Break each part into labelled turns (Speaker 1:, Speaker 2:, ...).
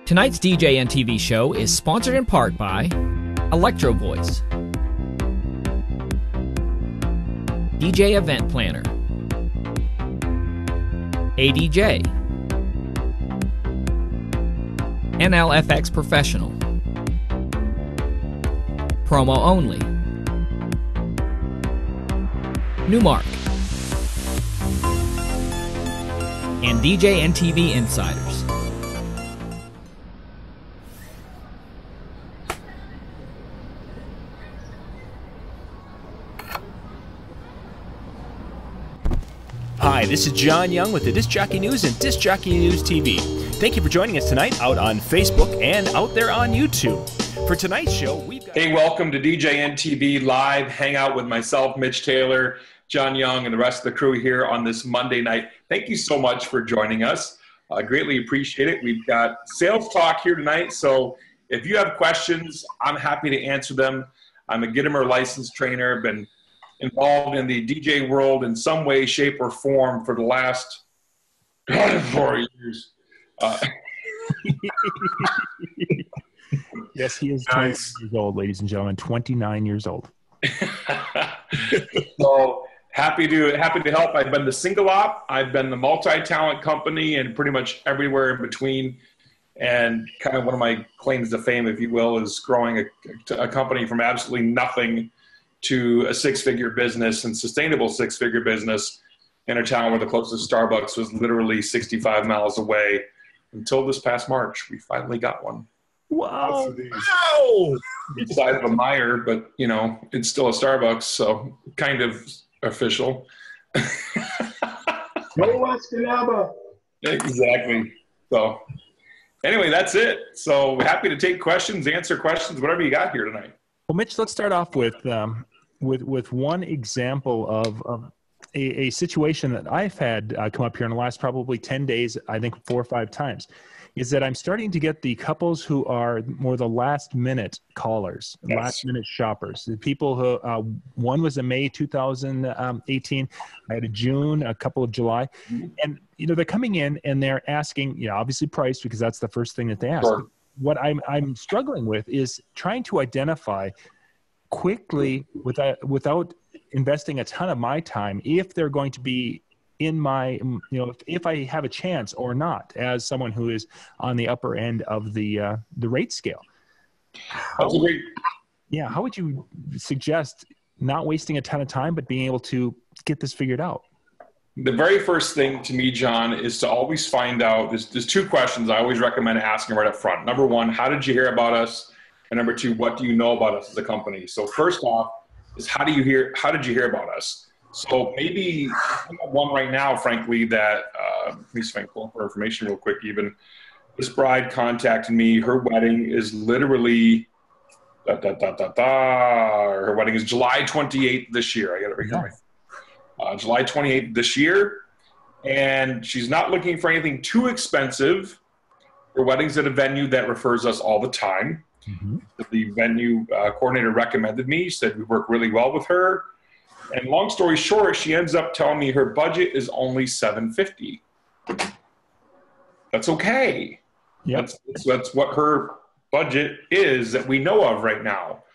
Speaker 1: Tonight's DJ and TV show is sponsored in part by Electro Voice, DJ Event Planner, ADJ, NLFX Professional, Promo Only, Newmark, and DJ and TV Insiders.
Speaker 2: Hi, this is John Young with the Disc Jockey News and Disc Jockey News TV. Thank you for joining us tonight out on Facebook and out there on YouTube. For tonight's show, we've got...
Speaker 3: Hey, welcome to DJ NTV Live Hangout with myself, Mitch Taylor, John Young, and the rest of the crew here on this Monday night. Thank you so much for joining us. I greatly appreciate it. We've got sales talk here tonight, so if you have questions, I'm happy to answer them. I'm a Gittimer licensed trainer, been involved in the DJ world in some way, shape, or form for the last 4 years.
Speaker 4: Yes, he is 29 years old, ladies and gentlemen. 29 years old.
Speaker 3: So happy to help. I've been the single op, I've been the multi-talent company, and pretty much everywhere in between. And kind of one of my claims to fame, if you will, is growing a company from absolutely nothing to a six-figure business and sustainable six-figure business in a town where the closest Starbucks was literally 65 miles away until this past March. We finally got one.
Speaker 4: Wow.
Speaker 3: Wow. It's the size of a Meijer, but, you know, it's still a Starbucks, so kind of official. Exactly. So anyway, that's it. So happy to take questions, answer questions, whatever you got here tonight.
Speaker 4: Well, Mitch, let's start off with one example of a situation that I've had come up here in the last probably 10 days, I think 4 or 5 times, is that I'm starting to get the couples who are more the last-minute callers,
Speaker 3: Yes.
Speaker 4: last-minute shoppers. The people who, one was in May 2018, I had a June, a couple of July, and, you know, they're coming in and they're asking, you know, obviously price, because that's the first thing that they ask.
Speaker 3: Sure.
Speaker 4: What I'm struggling with is trying to identify quickly without investing a ton of my time if they're going to be in my, you know, if I have a chance or not as someone who is on the upper end of the rate scale. How would you suggest not wasting a ton of time but being able to get this figured out?
Speaker 3: The very first thing to me, John, is to always find out, there's 2 questions I always recommend asking right up front. Number 1, how did you hear about us? And number 2, what do you know about us as a company? So first off is how did you hear about us? So maybe one right now, frankly, that, let me see if I can pull up her information real quick even. This bride contacted me. Her wedding is literally, her wedding is July 28th this year. I got it right here. July 28th this year, and she's not looking for anything too expensive. Her wedding's at a venue that refers us all the time. Mm-hmm. The venue coordinator recommended me, said we work really well with her. And long story short, she ends up telling me her budget is only $750. That's okay. Yep. That's what her budget is that we know of right now.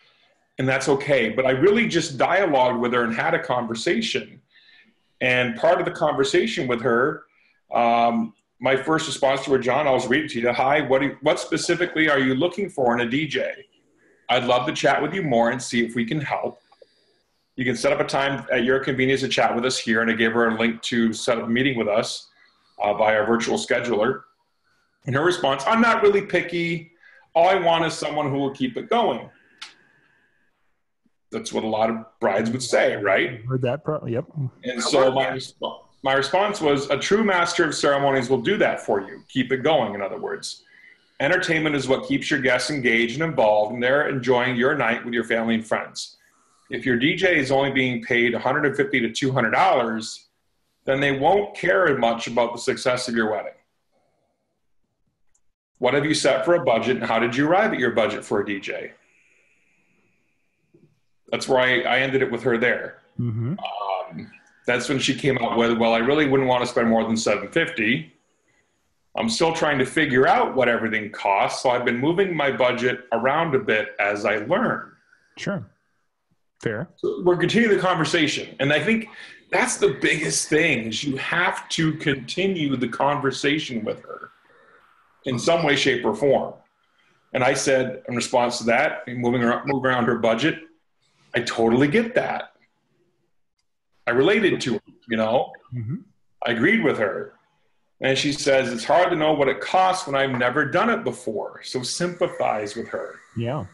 Speaker 3: And that's okay. But I really just dialogued with her and had a conversation. And part of the conversation with her, my first response to her, John, I'll read it to you. Hi, what specifically are you looking for in a DJ? I'd love to chat with you more and see if we can help. You can set up a time at your convenience to chat with us here, and I gave her a link to set up a meeting with us by our virtual scheduler. And her response, I'm not really picky. All I want is someone who will keep it going. That's what a lot of brides would say, right?
Speaker 4: Heard that, yep.
Speaker 3: And so my response was, a true master of ceremonies will do that for you. Keep it going, in other words. Entertainment is what keeps your guests engaged and involved, and they're enjoying your night with your family and friends. If your DJ is only being paid $150 to $200, then they won't care much about the success of your wedding. What have you set for a budget, and how did you arrive at your budget for a DJ? That's where I ended it with her there. Mm-hmm. That's when she came out with, well, I really wouldn't want to spend more than $750. I'm still trying to figure out what everything costs. So I've been moving my budget around a bit as I learn.
Speaker 4: Sure. Fair.
Speaker 3: So we're continuing the conversation. And I think that's the biggest thing is you have to continue the conversation with her in some way, shape, or form. And I said in response to that, move around her budget, I totally get that. I related to her, you know.
Speaker 4: Mm-hmm.
Speaker 3: I agreed with her. And she says, it's hard to know what it costs when I've never done it before. So sympathize with her.
Speaker 4: Yeah.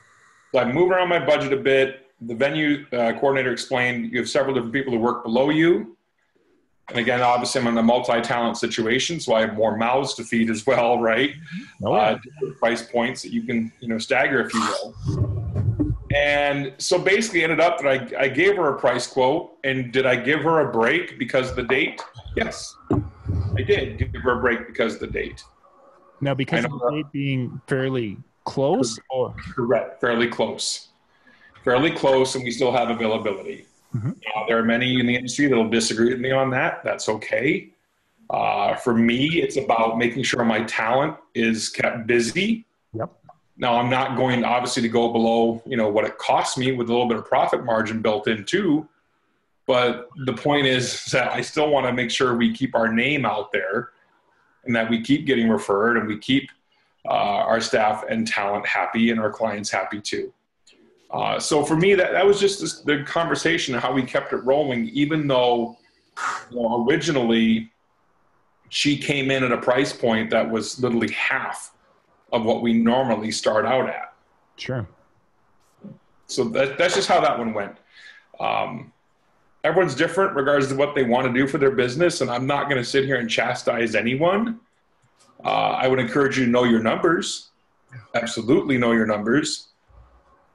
Speaker 3: So I moved around my budget a bit. The venue coordinator explained you have several different people who work below you. And again, obviously I'm in a multi-talent situation, so I have more mouths to feed as well, right?
Speaker 4: Oh, yeah.
Speaker 3: Different price points that you can, stagger, if you will. And so basically ended up that I gave her a price quote. And did I give her a break because of the date? Yes, I did give her a break because of the date.
Speaker 4: Now, because of the date being fairly close? Or?
Speaker 3: Correct, fairly close. Fairly close, and we still have availability.
Speaker 4: Mm-hmm.
Speaker 3: There are many in the industry that will disagree with me on that. That's okay. For me, it's about making sure my talent is kept busy.
Speaker 4: Yep.
Speaker 3: Now, I'm not going, obviously, to go below, what it costs me with a little bit of profit margin built in too. But the point is that I still want to make sure we keep our name out there and that we keep getting referred and we keep our staff and talent happy and our clients happy too. So for me, that was just the conversation of how we kept it rolling, even though originally she came in at a price point that was literally half of what we normally start out at.
Speaker 4: Sure.
Speaker 3: So that's just how that one went. Everyone's different regards to what they want to do for their business, and I'm not going to sit here and chastise anyone. I would encourage you to know your numbers. Absolutely know your numbers.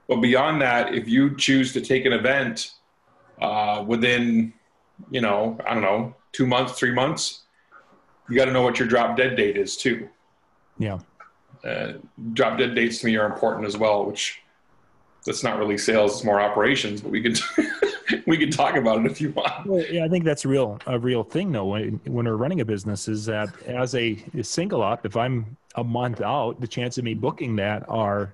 Speaker 3: But beyond that, if you choose to take an event within, 2 months, 3 months, you got to know what your drop dead date is too.
Speaker 4: Yeah.
Speaker 3: Drop dead dates to me are important as well, which that's not really sales, it's more operations, but we can we can talk about it if you want.
Speaker 4: Well, yeah, I think that's a real thing though. When we're running a business, is that as a single op, if I'm a month out, the chance of me booking that are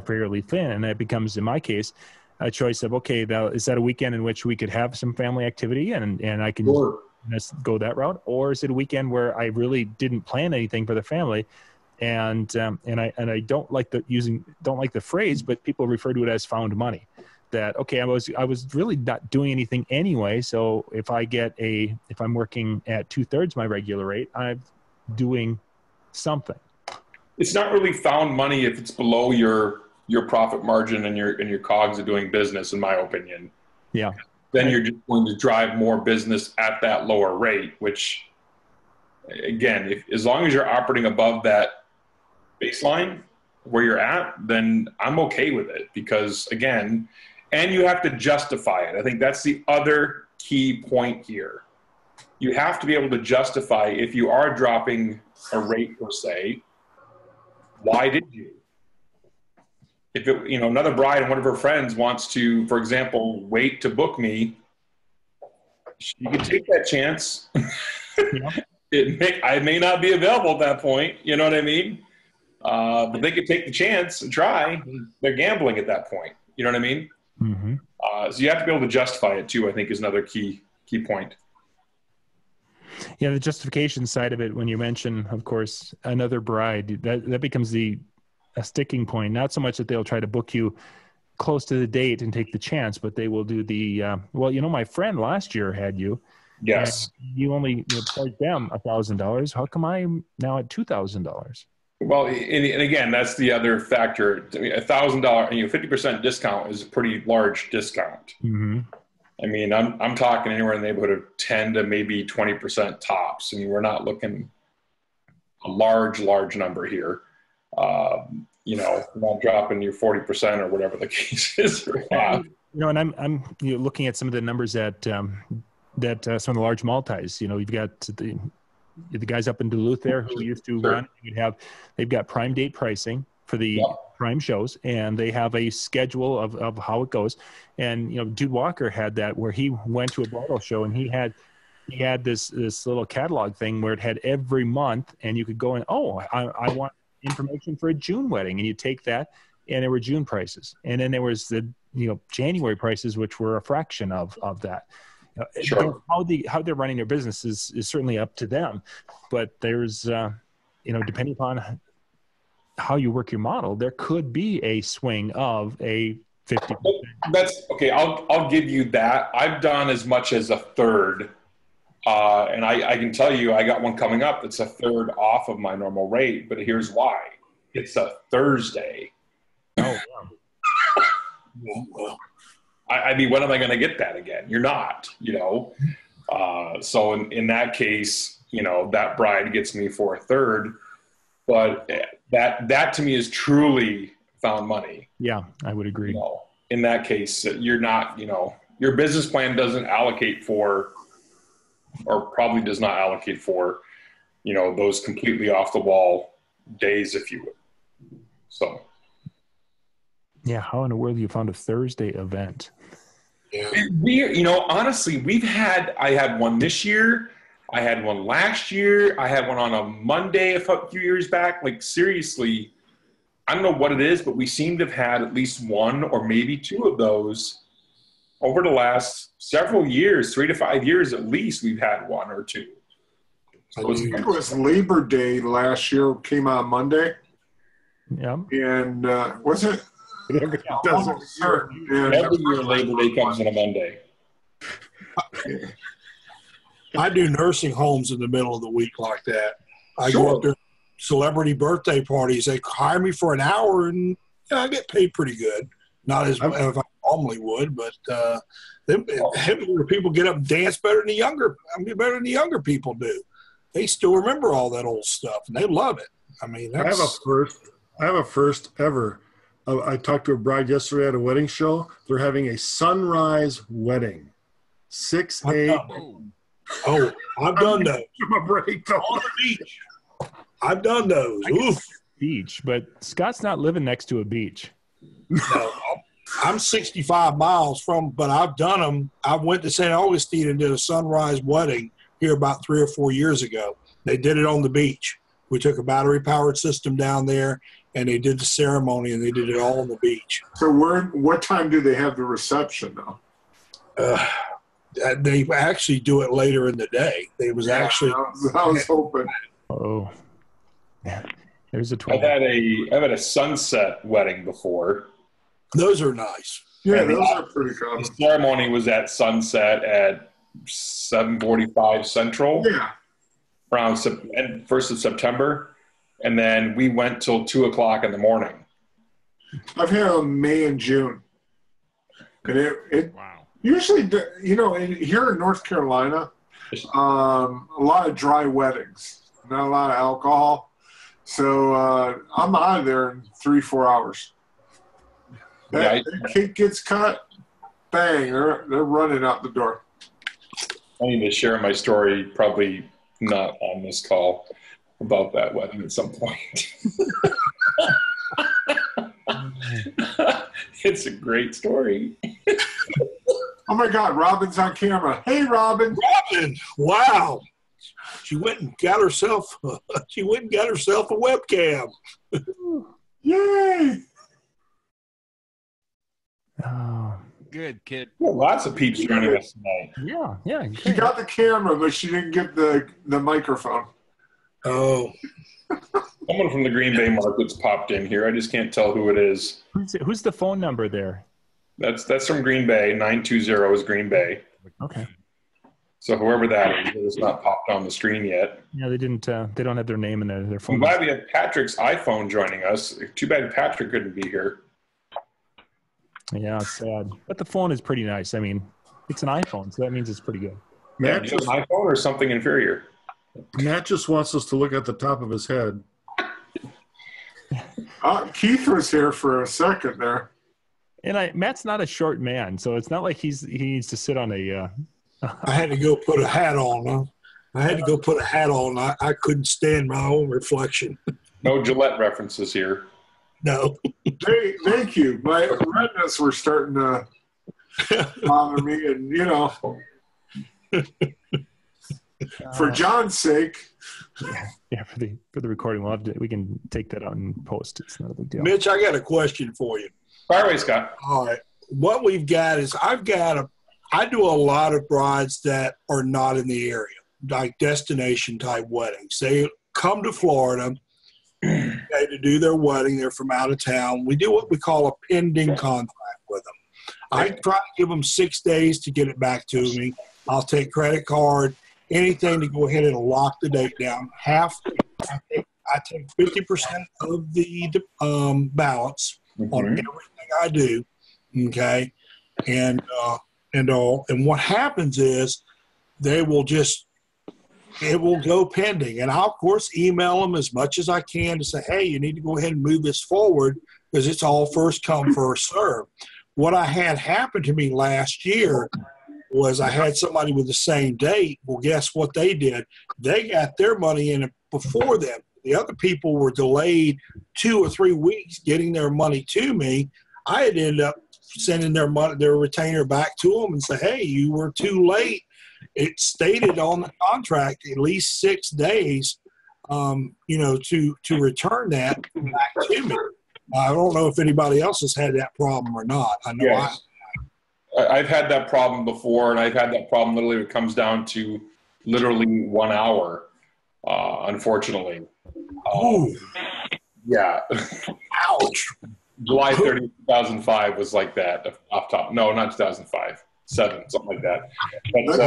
Speaker 4: fairly thin, and that becomes, in my case, a choice of, okay, is that a weekend in which we could have some family activity and I can go that route, or is it a weekend where I really didn't plan anything for the family, and I don't like the phrase, but people refer to it as found money. That okay, I was really not doing anything anyway, so if I'm working at 2/3 my regular rate, I'm doing something.
Speaker 3: It's not really found money if it's below your profit margin and your cogs of doing business, in my opinion.
Speaker 4: Yeah.
Speaker 3: Then you're just going to drive more business at that lower rate, which, again, as long as you're operating above that baseline where you're at, then I'm okay with it because, again, and you have to justify it. I think that's the other key point here. You have to be able to justify if you are dropping a rate per se. Why did you? If another bride and one of her friends wants to, for example, wait to book me, you can take that chance. Yeah. I may not be available at that point. You know what I mean? But they could take the chance and try. They're gambling at that point. You know what I mean?
Speaker 4: Mm-hmm.
Speaker 3: So you have to be able to justify it too, I think, is another key point.
Speaker 4: Yeah, the justification side of it, when you mention, of course, another bride, that becomes a sticking point. Not so much that they'll try to book you close to the date and take the chance, but they will do my friend last year had you.
Speaker 3: Yes.
Speaker 4: You only charged them $1,000. How come I'm now at $2,000?
Speaker 3: Well, and again, that's the other factor. $1,000, 50% discount is a pretty large discount.
Speaker 4: Mm-hmm.
Speaker 3: I mean, I'm talking anywhere in the neighborhood of 10 to maybe 20% tops. I mean, we're not looking a large number here. We're not dropping you 40% or whatever the case is.
Speaker 4: And I'm looking at some of the numbers that some of the large multis. You've got the guys up in Duluth there who used to run. They've got prime date pricing for the prime shows, and they have a schedule of how it goes. And Jude Walker had that where he went to a bridal show and he had he had this little catalog thing where it had every month, and you could go in. Oh, I want information for a June wedding, and you take that, and there were June prices, and then there was the January prices, which were a fraction of that.
Speaker 3: Sure.
Speaker 4: How they're running their business is certainly up to them, but there's depending upon how you work your model, there could be a swing of a 50%.
Speaker 3: That's okay. I'll give you that. I've done as much as a third, and I can tell you I got one coming up that's a third off of my normal rate. But here's why: it's a Thursday.
Speaker 4: Oh,
Speaker 3: wow. I mean, when am I going to get that again? You're not, So in that case, that bride gets me for a third. But that to me is truly found money.
Speaker 4: Yeah, I would agree.
Speaker 3: In that case, you're not, your business plan doesn't allocate for, or probably does not allocate for, those completely off the wall days, if you would. So.
Speaker 4: Yeah, how in the world you found a Thursday event?
Speaker 3: Yeah. Honestly, I had one this year. I had one last year. I had one on a Monday a few years back. Like, seriously, I don't know what it is, but we seem to have had at least one or maybe two of those over the last several years, 3 to 5 years at least. We've had one or two.
Speaker 5: So I think it was Labor Day last year, came on Monday.
Speaker 4: Yeah.
Speaker 5: And was it?
Speaker 3: Every year Labor Day comes on a Monday.
Speaker 6: I do nursing homes in the middle of the week like that. I go up to celebrity birthday parties. They hire me for an hour, and I get paid pretty good. Not as much as I normally would, but people get up and dance better than the younger people do. They still remember all that old stuff, and they love it. I mean,
Speaker 7: I have a first ever. I talked to a bride yesterday at a wedding show. They're having a sunrise wedding. 6 a.m.
Speaker 6: Oh, I've done those.
Speaker 7: On
Speaker 6: the beach. I've done those. Oof.
Speaker 4: Beach, but Scott's not living next to a beach.
Speaker 6: No, I'm 65 miles from, but I've done them. I went to St. Augustine and did a sunrise wedding here about 3 or 4 years ago. They did it on the beach. We took a battery-powered system down there, and they did the ceremony, and they did it all on the beach.
Speaker 5: So what time do they have the reception, though?
Speaker 6: They actually do it later in the day. They was actually.
Speaker 5: I was hoping.
Speaker 4: Oh, yeah. There's a 12.
Speaker 3: I've had a sunset wedding before.
Speaker 6: Those are nice.
Speaker 5: Yeah, those are pretty common.
Speaker 3: The ceremony was at sunset at 7:45 Central.
Speaker 5: Yeah.
Speaker 3: Around 1st of September, and then we went till 2:00 in the morning.
Speaker 5: I've had them May and June, and it
Speaker 4: wow.
Speaker 5: Usually, here in North Carolina, a lot of dry weddings, not a lot of alcohol. So I'm out of there in 3-4 hours. That cake gets cut, bang, they're running out the door.
Speaker 3: I need to share my story, probably not on this call, about that wedding at some point. It's a great story.
Speaker 5: Oh my God, Robin's on camera. Hey, Robin.
Speaker 6: Robin, wow. She went and got herself a webcam.
Speaker 5: Yay.
Speaker 4: Oh.
Speaker 1: Good kid.
Speaker 3: Well, lots of peeps joining us tonight.
Speaker 4: Yeah.
Speaker 5: She got the camera, but she didn't get the microphone.
Speaker 6: Oh.
Speaker 3: Someone from the Green Bay markets popped in here. I just can't tell who it is.
Speaker 4: Who's the phone number there?
Speaker 3: That's from Green Bay. 920 is Green Bay.
Speaker 4: Okay.
Speaker 3: So whoever that is, it's not popped on the screen yet.
Speaker 4: Yeah, they didn't. They don't have their name in their phone.
Speaker 3: I'm glad we have Patrick's iPhone joining us. Too bad Patrick couldn't be here.
Speaker 4: Yeah, it's sad. But the phone is pretty nice. I mean, it's an iPhone, so that means it's pretty good.
Speaker 3: Matt, just an iPhone or something inferior?
Speaker 7: Matt just wants us to look at the top of his head.
Speaker 5: Keith was here for a second there.
Speaker 4: And Matt's not a short man, so it's not like he needs to sit on a.
Speaker 6: I had to go put a hat on. I couldn't stand my own reflection.
Speaker 3: No Gillette references here.
Speaker 6: No.
Speaker 5: Thank you. My retinas were starting to bother me, and For John's sake.
Speaker 4: Yeah, for the recording, we can take that out and post. It's not a big deal.
Speaker 6: Mitch, I got a question for you.
Speaker 3: Fire away, Scott.
Speaker 6: All right. What we've got is I do a lot of brides that are not in the area, like destination type weddings. They come to Florida to do their wedding. They're from out of town. We do what we call a pending contract with them. I try to give them 6 days to get it back to me. I'll take credit card, anything to go ahead and lock the date down. I take 50% of the balance on everything I do. Okay, and what happens is it will go pending, and I'll of course email them as much as I can to say, hey, you need to go ahead and move this forward because it's all first come first serve. What I had happen to me last year was I had somebody with the same date. Well, guess what they did? They got their money in before them. The other people were delayed 2 or 3 weeks getting their money to me. I had ended up sending their retainer back to them and say, hey, you were too late. It stated on the contract at least 6 days, to return that back to me. I don't know if anybody else has had that problem or not. I know
Speaker 3: yes. I've had that problem before, and I've had that problem literally. It comes down to literally 1 hour, unfortunately. Yeah.
Speaker 6: Ouch.
Speaker 3: July 30th, 2005 was like that. Off top. No, not 2005. 7, something like that. But,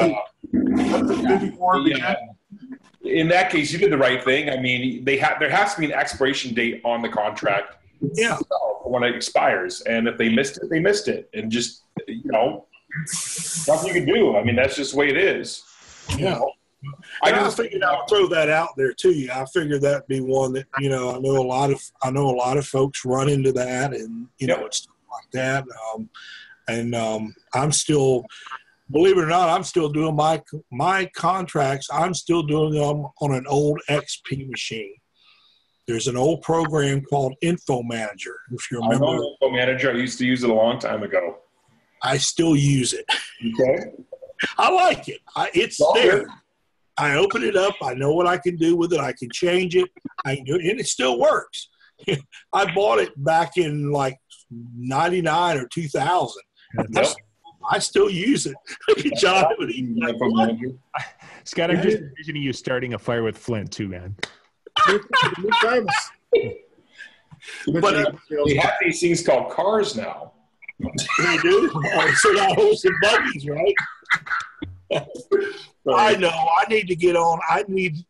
Speaker 3: in that case, you did the right thing. I mean, there has to be an expiration date on the contract.
Speaker 6: Yeah.
Speaker 3: When it expires, and if they missed it, they missed it, and just nothing you can do. I mean, that's just the way it is.
Speaker 6: Yeah. I figured I'll throw that out there to you. I figured that'd be one that I know a lot of folks run into that, and it's stuff like that. I'm still, believe it or not, I'm still doing my contracts. I'm still doing them on an old XP machine. There's an old program called Info Manager. If you remember,
Speaker 3: I know Info Manager. I used to use it a long time ago.
Speaker 6: I still use it.
Speaker 3: Okay.
Speaker 6: I like it. It's there. Good. I open it up. I know what I can do with it. I can change it. I can do it, and it still works. I bought it back in like 99 or 2000. Yep. I still use it. John,
Speaker 4: Scott, I'm just envisioning you starting a fire with Flint too, man.
Speaker 3: But they have these things called cars now.
Speaker 6: They do. So now horse and buggies, right? I know. I need to get on. I need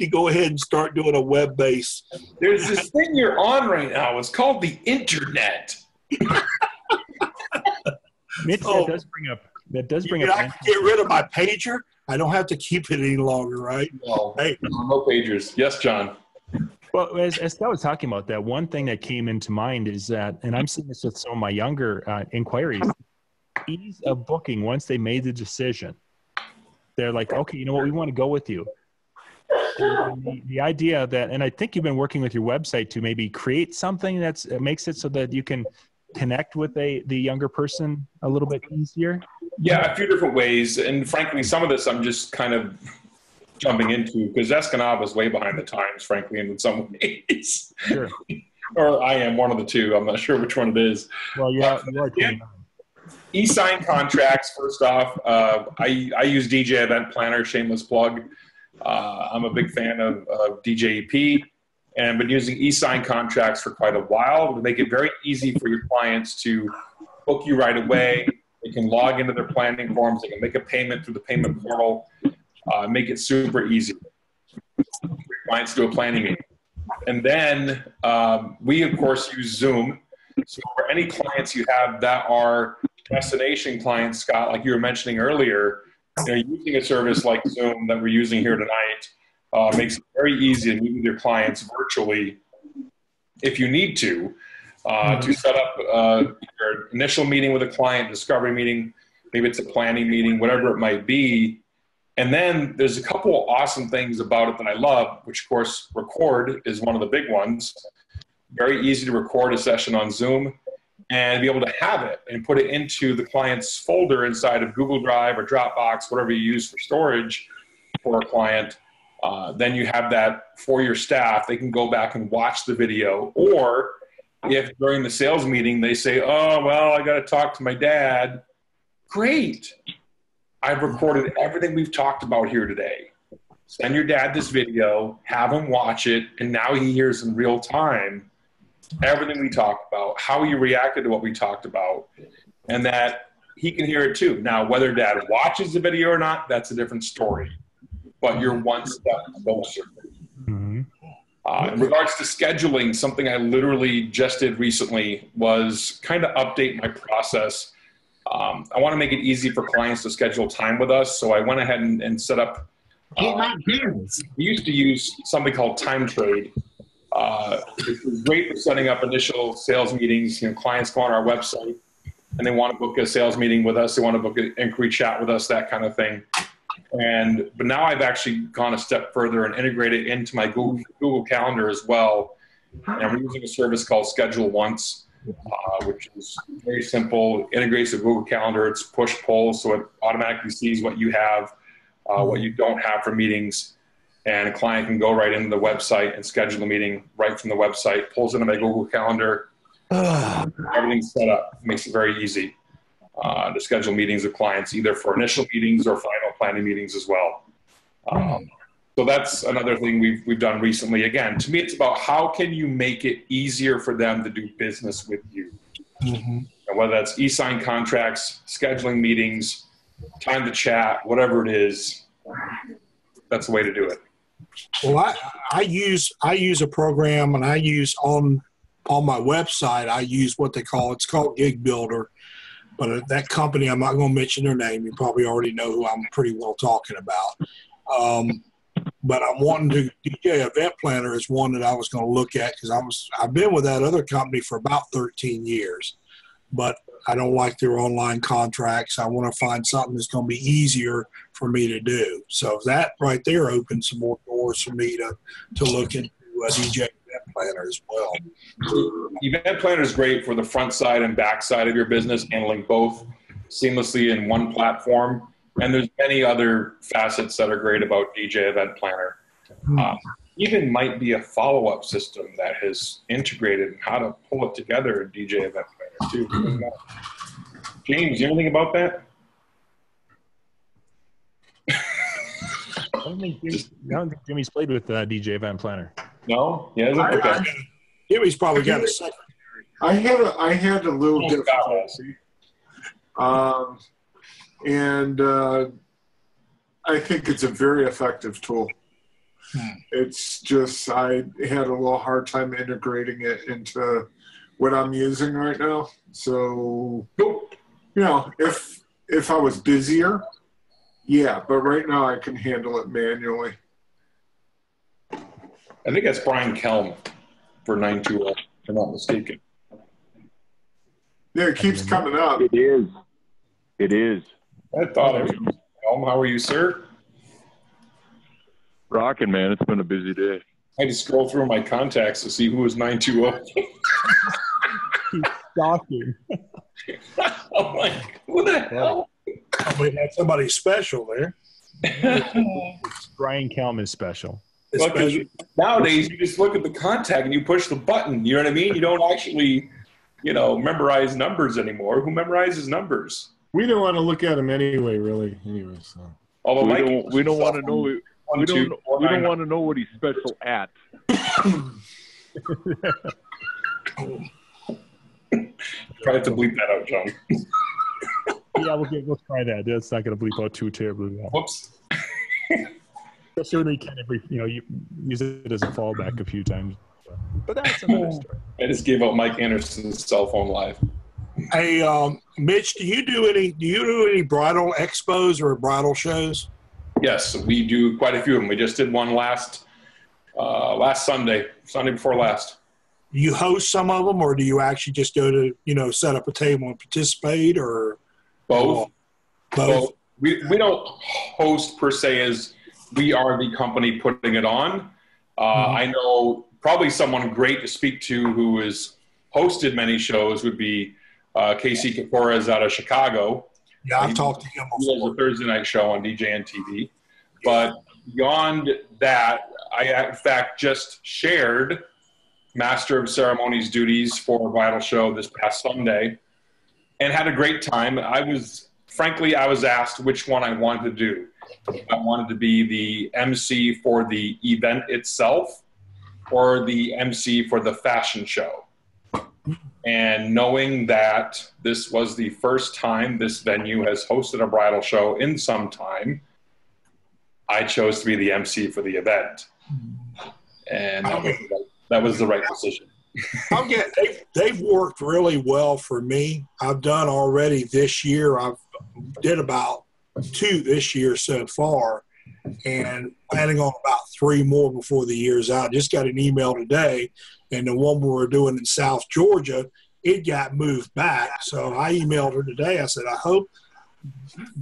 Speaker 6: to go ahead and start doing a web base.
Speaker 3: There's this thing you're on right now. It's called the internet.
Speaker 4: Mitch, that does bring up.
Speaker 6: I can get rid of my pager. I don't have to keep it any longer, right?
Speaker 3: No, no pagers. Yes, John.
Speaker 4: Well, as Scott was talking about that, one thing that came into mind is that, and I'm seeing this with some of my younger inquiries, ease of booking once they made the decision. They're like, okay, you know what, we want to go with you. The idea that, and I think you've been working with your website to maybe create something that makes it so that you can connect with the younger person a little bit easier.
Speaker 3: Yeah, a few different ways. And frankly, some of this I'm just kind of jumping into because Escanaba is way behind the times, frankly, in some ways. Sure. Or I am one of the two. I'm not sure which one it is.
Speaker 4: Well, you are 29.
Speaker 3: E-sign contracts, first off. I use DJ Event Planner, shameless plug. I'm a big fan of DJEP and I've been using e-sign contracts for quite a while to make it very easy for your clients to book you right away. They can log into their planning forms. They can make a payment through the payment portal. Make it super easy for your clients to do a planning meeting. And then we, of course, use Zoom. So for any clients you have that are destination clients, Scott, like you were mentioning earlier, using a service like Zoom that we're using here tonight makes it very easy to meet with your clients virtually if you need to set up your initial meeting with a client, discovery meeting, maybe it's a planning meeting, whatever it might be. And then there's a couple of awesome things about it that I love, which of course record is one of the big ones. Very easy to record a session on Zoom and be able to have it and put it into the client's folder inside of Google Drive or Dropbox, whatever you use for storage. for a client, then you have that for your staff. They can go back and watch the video. Or if during the sales meeting they say, oh, well, I got to talk to my dad. Great. I've recorded everything we've talked about here today. Send your dad this video, have him watch it, and now he hears in real time everything we talked about, how you reacted to what we talked about, and that he can hear it too. Now, whether dad watches the video or not, that's a different story. But you're one step closer. Mm-hmm. In regards to scheduling, something I literally just did recently was kind of update my process. I want to make it easy for clients to schedule time with us, so I went ahead and set up. We used to use something called Time Trade. It was great for setting up initial sales meetings. You know, clients go on our website and they want to book a sales meeting with us. They want to book an inquiry chat with us, that kind of thing. But now I've actually gone a step further and integrated into my Google Calendar as well. And we're using a service called Schedule Once, which is very simple. Integrates with Google Calendar. It's push-pull, so it automatically sees what you have, what you don't have for meetings. And a client can go right into the website and schedule a meeting right from the website, pulls into my Google Calendar. Everything's set up. Makes it very easy to schedule meetings with clients, either for initial meetings or final planning meetings as well. So that's another thing we've done recently. Again, to me, it's about how can you make it easier for them to do business with you. Mm-hmm. And whether that's e-sign contracts, scheduling meetings, time to chat, whatever it is, that's the way to do it.
Speaker 6: Well, I use a program, and I use on my website, I use what it's called Gig Builder. But that company, I'm not going to mention their name. You probably already know who I'm pretty well talking about. But I'm wanting to DJ Event Planner is one that I was going to look at because I've been with that other company for about 13 years. But I don't like their online contracts. I want to find something that's going to be easier for me to do. So that right there opens some more doors for me to look into a DJ Event Planner as well.
Speaker 3: Event Planner is great for the front side and back side of your business, handling both seamlessly in one platform. And there's many other facets that are great about DJ Event Planner. Even might be a follow-up system that has integrated how to pull it together in DJ Event Planner too. James, you know anything about that?
Speaker 4: I don't think Jimmy's played with DJ Event Planner.
Speaker 3: No? Yeah, okay.
Speaker 6: Jimmy's probably got a second.
Speaker 5: I had a little difficulty. And I think it's a very effective tool. It's just I had a little hard time integrating it into what I'm using right now. So, you know, if I was busier, yeah, but right now I can handle it manually.
Speaker 3: I think that's Brian Kelm for 920, if I'm not mistaken.
Speaker 5: Yeah, it keeps coming up.
Speaker 8: It is. It is.
Speaker 3: I thought it was Kelm. How are you, sir?
Speaker 8: Rocking, man. It's been a busy day.
Speaker 3: I had to scroll through my contacts to see who was 920.
Speaker 4: Shocking.
Speaker 3: I'm like, who the hell?
Speaker 6: We had somebody special there.
Speaker 4: Brian Kelm is special.
Speaker 3: Well, nowadays, you just look at the contact and you push the button. You know what I mean? You don't actually, memorize numbers anymore. Who memorizes numbers?
Speaker 7: We don't want to look at them anyway, really. Anyway, so.
Speaker 3: Although
Speaker 8: we don't want to know. We don't want to know what he's special at.
Speaker 3: Try to bleep that out, John.
Speaker 4: Yeah, we'll try that. That's not going to bleep out too terribly well.
Speaker 3: Whoops.
Speaker 4: Especially when you can, you use it as a fallback a few times. But that's another story.
Speaker 3: I just gave out Mike Anderson's cell phone live.
Speaker 6: Hey, Mitch, do you do any bridal expos or bridal shows?
Speaker 3: Yes, we do quite a few of them. We just did one last Sunday before last.
Speaker 6: Do you host some of them, or do you actually just go to, set up a table and participate, or
Speaker 3: both?
Speaker 6: Both.
Speaker 3: We don't host per se as we are the company putting it on. I know probably someone great to speak to who has hosted many shows would be Casey Kaporas out of Chicago.
Speaker 6: Yeah, I've talked to him before.
Speaker 3: He has a Thursday night show on DJN TV. But beyond that, I in fact just shared Master of Ceremonies duties for a bridal show this past Sunday and had a great time. Frankly, I was asked which one I wanted to do. I wanted to be the MC for the event itself or the MC for the fashion show. And knowing that this was the first time this venue has hosted a bridal show in some time, I chose to be the MC for the event. And that was the right decision.
Speaker 6: They've worked really well for me. I've done already this year. I've did about 2 this year so far, and planning on about 3 more before the year's out. Just got an email today, and the one we were doing in South Georgia, it got moved back. So I emailed her today. I said, I hope,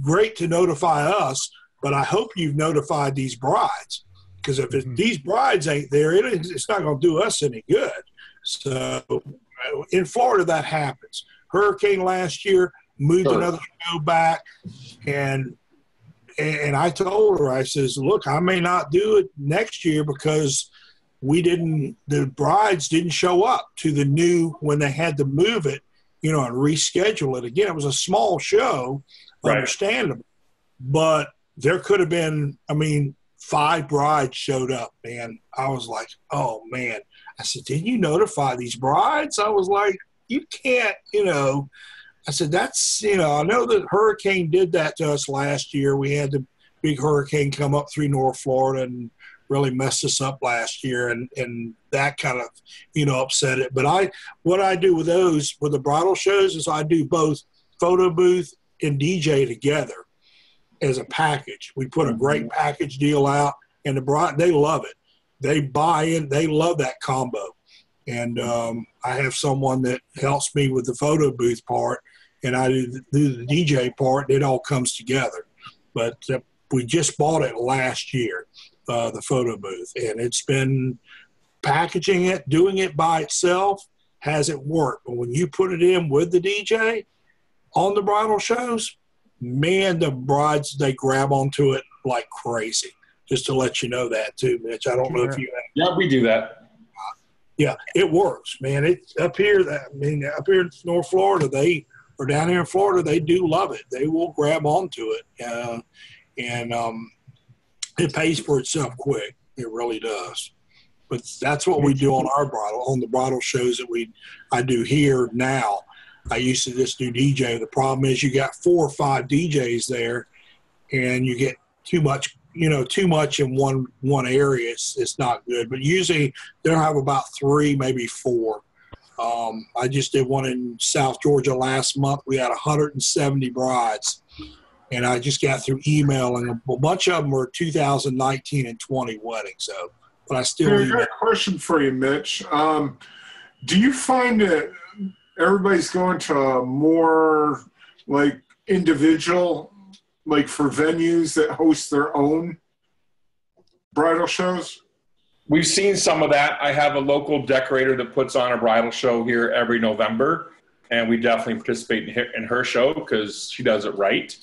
Speaker 6: great to notify us, but I hope you've notified these brides, because if these brides ain't there, it's not going to do us any good. So in Florida, that happens. Hurricane last year moved another show back, and I told her, I says, look, I may not do it next year because the brides didn't show up to the new, when they had to move it, and reschedule it again. It was a small show, understandable, but there could have been, 5 brides showed up, man. I was like, oh man. I said, didn't you notify these brides? I was like, you can't, I said, that's, I know that hurricane did that to us last year. We had the big hurricane come up through North Florida and really messed us up last year. And that kind of, upset it. But what I do with the bridal shows is I do both photo booth and DJ together as a package. We put a great package deal out, and the bride, they love it. They buy in. They love that combo. And I have someone that helps me with the photo booth part, and I do the DJ part. It all comes together. But we just bought it last year, the photo booth, and it's been packaging it, doing it by itself hasn't worked. But when you put it in with the DJ on the bridal shows, man, the brides, they grab onto it like crazy. Just to let you know that too, Mitch. I don't know if you have.
Speaker 3: Yeah, we do that.
Speaker 6: Yeah, it works, man. It's up here. Up here in North Florida, or down here in Florida, they do love it. They will grab onto it, and it pays for itself quick. It really does. But that's what we do on the bridal shows that I do here now. I used to just do DJ. The problem is you got 4 or 5 DJs there, and you get too much in one area. It's not good. But usually they'll have about 3, maybe 4. I just did one in South Georgia last month. We had 170 brides, and I just got through email, and a bunch of them were 2019 and 20 weddings. So, but I still.
Speaker 5: I got a question for you, Mitch. Do you find that everybody's going to more like individual, like for venues that host their own bridal shows?
Speaker 3: We've seen some of that. I have a local decorator that puts on a bridal show here every November, and we definitely participate in her show because she does it right.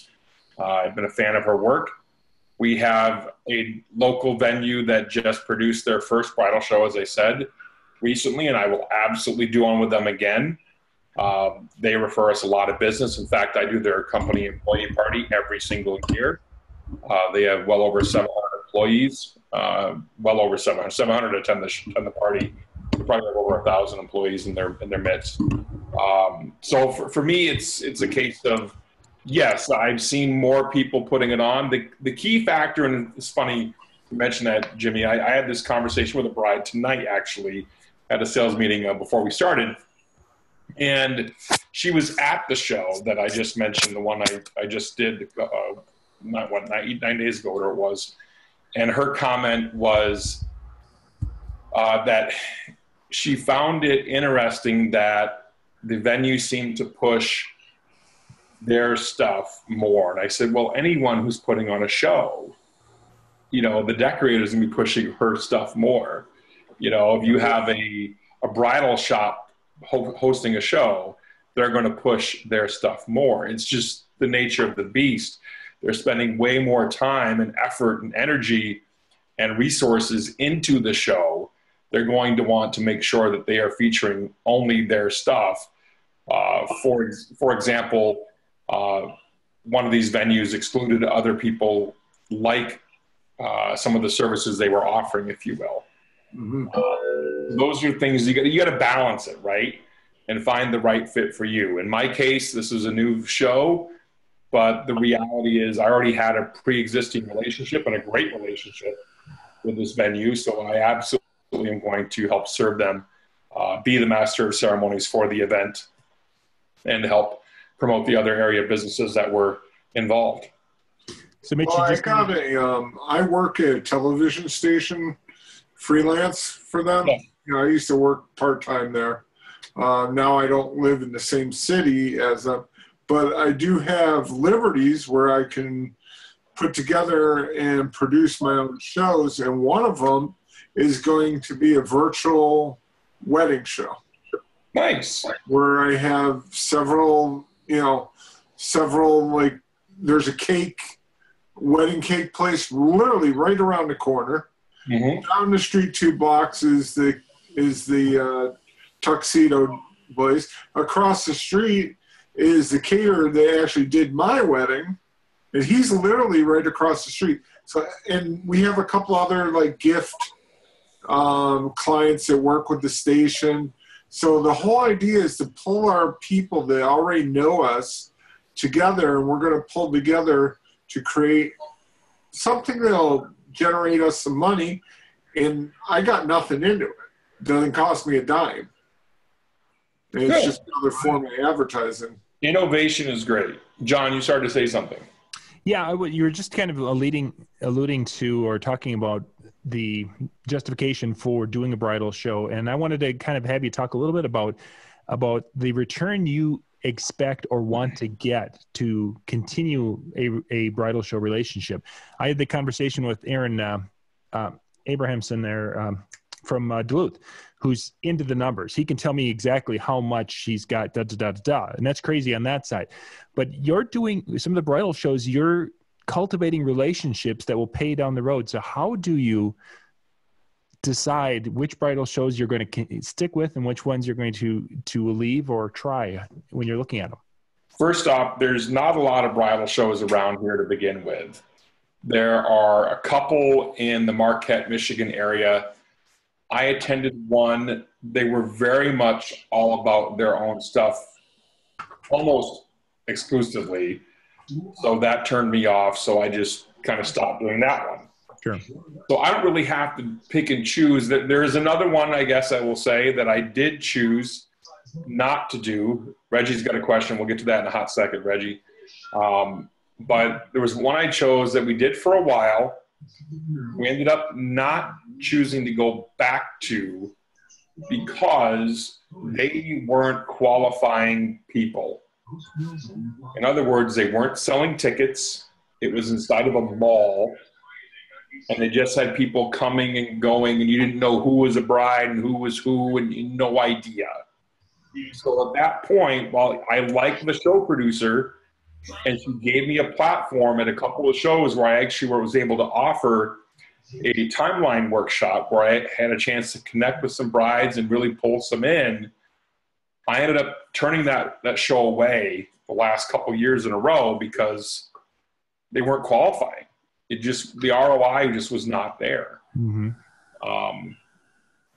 Speaker 3: I've been a fan of her work. We have a local venue that just produced their first bridal show, as I said, recently, and I will absolutely do one with them again. They refer us a lot of business. In fact, I do their company employee party every single year. They have well over 700 employees, well over 700 attend the party. They probably have over 1,000 employees in their midst. So for me, it's a case of, yes, I've seen more people putting it on. The key factor, and it's funny you mentioned that, Jimmy, I had this conversation with a bride tonight, actually, at a sales meeting before we started. And she was at the show that I just mentioned, the one I just did, 9 days ago, whatever it was. And her comment was that she found it interesting that the venue seemed to push their stuff more. And I said, well, anyone who's putting on a show, the decorator's going to be pushing her stuff more. If you have a bridal shop hosting a show, they're going to push their stuff more. It's just the nature of the beast. They're spending way more time and effort and energy and resources into the show, they're going to want to make sure that they are featuring only their stuff. For example, one of these venues excluded other people like some of the services they were offering, if you will. Mm-hmm. Those are things you got to balance it, right? And find the right fit for you. In my case, this is a new show, but the reality is I already had a pre-existing relationship and a great relationship with this venue. So I absolutely am going to help serve them, be the master of ceremonies for the event, and help promote the other area businesses that were involved.
Speaker 5: So Mitch, I work at a television station, freelance for them. Yeah. You know, I used to work part-time there. Now I don't live in the same city as them, but I do have liberties where I can put together and produce my own shows, and one of them is going to be a virtual wedding show.
Speaker 3: Nice.
Speaker 5: Where I have several, like, there's a wedding cake place literally right around the corner. Mm-hmm. Down the street 2 blocks is the tuxedo place. Across the street is the caterer that actually did my wedding, and he's literally right across the street. So, and we have a couple other like gift clients that work with the station. So the whole idea is to pull our people that already know us together, and we're going to pull together to create something that'll generate us some money. And I got nothing into it. It doesn't cost me a dime. And it's just another form of advertising.
Speaker 3: Innovation is great. John, you started to say something.
Speaker 4: Yeah, you were just kind of alluding to or talking about the justification for doing a bridal show, and I wanted to kind of have you talk a little bit about the return you expect or want to get to continue a bridal show relationship. I had the conversation with Aaron Abrahamson there from Duluth, who's into the numbers. He can tell me exactly how much he's got, and that's crazy on that side. But you're doing some of the bridal shows, you're cultivating relationships that will pay down the road. So how do you decide which bridal shows you're going to stick with and which ones you're going to leave or try when you're looking at them?
Speaker 3: First off, there's not a lot of bridal shows around here to begin with. There are a couple in the Marquette, Michigan area. I attended one. They were very much all about their own stuff, almost exclusively. So that turned me off. So I just kind of stopped doing that one.
Speaker 4: Sure.
Speaker 3: So I don't really have to pick and choose. There is another one, I guess I will say, that I did choose not to do. Reggie's got a question. We'll get to that in a hot second, Reggie. But there was one I chose that we did for a while. We ended up not choosing to go back to because they weren't qualifying people. In other words, they weren't selling tickets. It was inside of a mall. And they just had people coming and going, and you didn't know who was a bride and who was who, and you had no idea. So at that point, while I liked the show producer, and she gave me a platform at a couple of shows where I actually was able to offer a timeline workshop where I had a chance to connect with some brides and really pull some in, I ended up turning that show away the last couple of years in a row because they weren't qualifying. The ROI just was not there. Mm-hmm.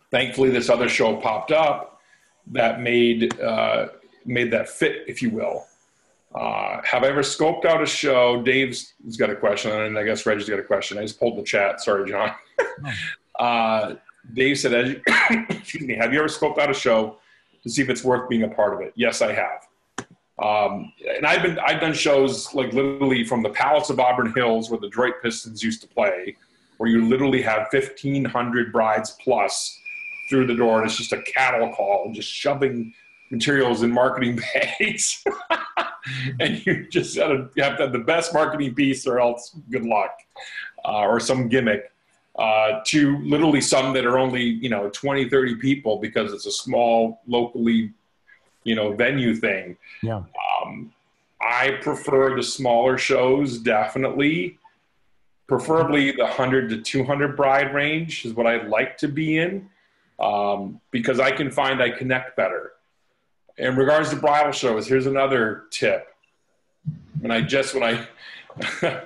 Speaker 3: Thankfully, this other show popped up that made that fit, if you will. Have I ever scoped out a show? Dave's got a question, and I guess Reggie's got a question. I just pulled the chat. Sorry, John. Dave said, excuse me, have you ever scoped out a show to see if it's worth being a part of it? Yes, I have. And I've done shows like literally from the Palace of Auburn Hills where the Detroit Pistons used to play, where you literally have 1,500 brides plus through the door, and it's just a cattle call, just shoving materials in marketing bags. And you just have to have the best marketing piece or else good luck, or some gimmick, to literally some that are only, 20, 30 people because it's a small locally, venue thing.
Speaker 4: Yeah.
Speaker 3: I prefer the smaller shows, definitely. preferably the 100 to 200 bride range is what I'd like to be in, because I can find I connect better. In regards to bridal shows, here's another tip.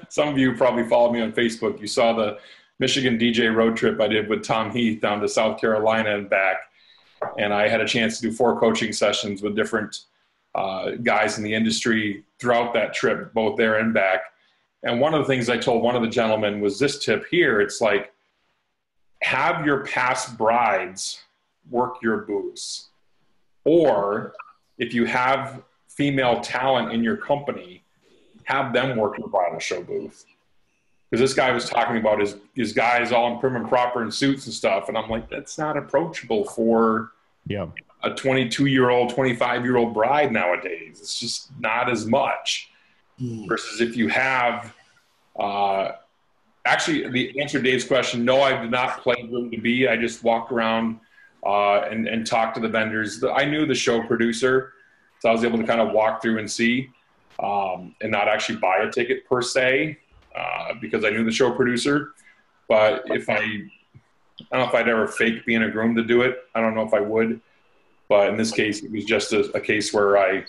Speaker 3: Some of you probably followed me on Facebook. You saw the Michigan DJ road trip I did with Tom Heath down to South Carolina and back. And I had a chance to do 4 coaching sessions with different guys in the industry throughout that trip, both there and back. And one of the things I told one of the gentlemen was this tip here. It's like, have your past brides work your booths. Or if you have female talent in your company, have them work your bridal show booth. Because this guy was talking about his guys all in prim and proper in suits and stuff. And I'm like, that's not approachable for a 22-year-old, 25-year-old bride nowadays. It's just not as much. Versus if you have, actually, the answer to Dave's question, no, I did not play room to be. I just walked around and talked to the vendors. I knew the show producer, so I was able to kind of walk through and see and not actually buy a ticket per se because I knew the show producer. But I don't know if I'd ever fake being a groom to do it. I don't know if I would. But in this case, it was just a case where I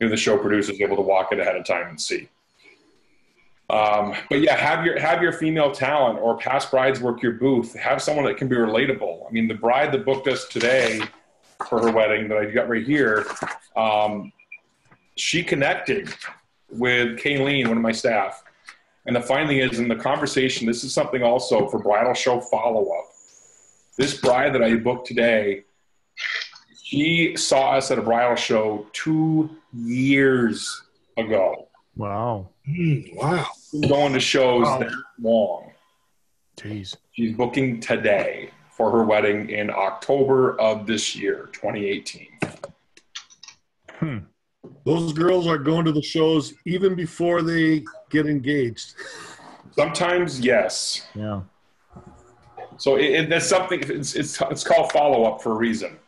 Speaker 3: knew the show producer was able to walk it ahead of time and see. But yeah, have your female talent or past brides work your booth. Have someone that can be relatable. I mean, the bride that booked us today for her wedding that I got right here, she connected with Kayleen, one of my staff. And the funny thing is, in the conversation, this is something also for bridal show follow-up. This bride that I booked today, she saw us at a bridal show 2 years ago.
Speaker 4: Wow.
Speaker 6: Wow.
Speaker 3: Going to shows that long.
Speaker 4: Jeez.
Speaker 3: She's booking today for her wedding in October of this year, 2018.
Speaker 7: Those girls are going to the shows even before they get engaged.
Speaker 3: Sometimes, yes.
Speaker 4: Yeah.
Speaker 3: So that's something. It's called follow-up for a reason,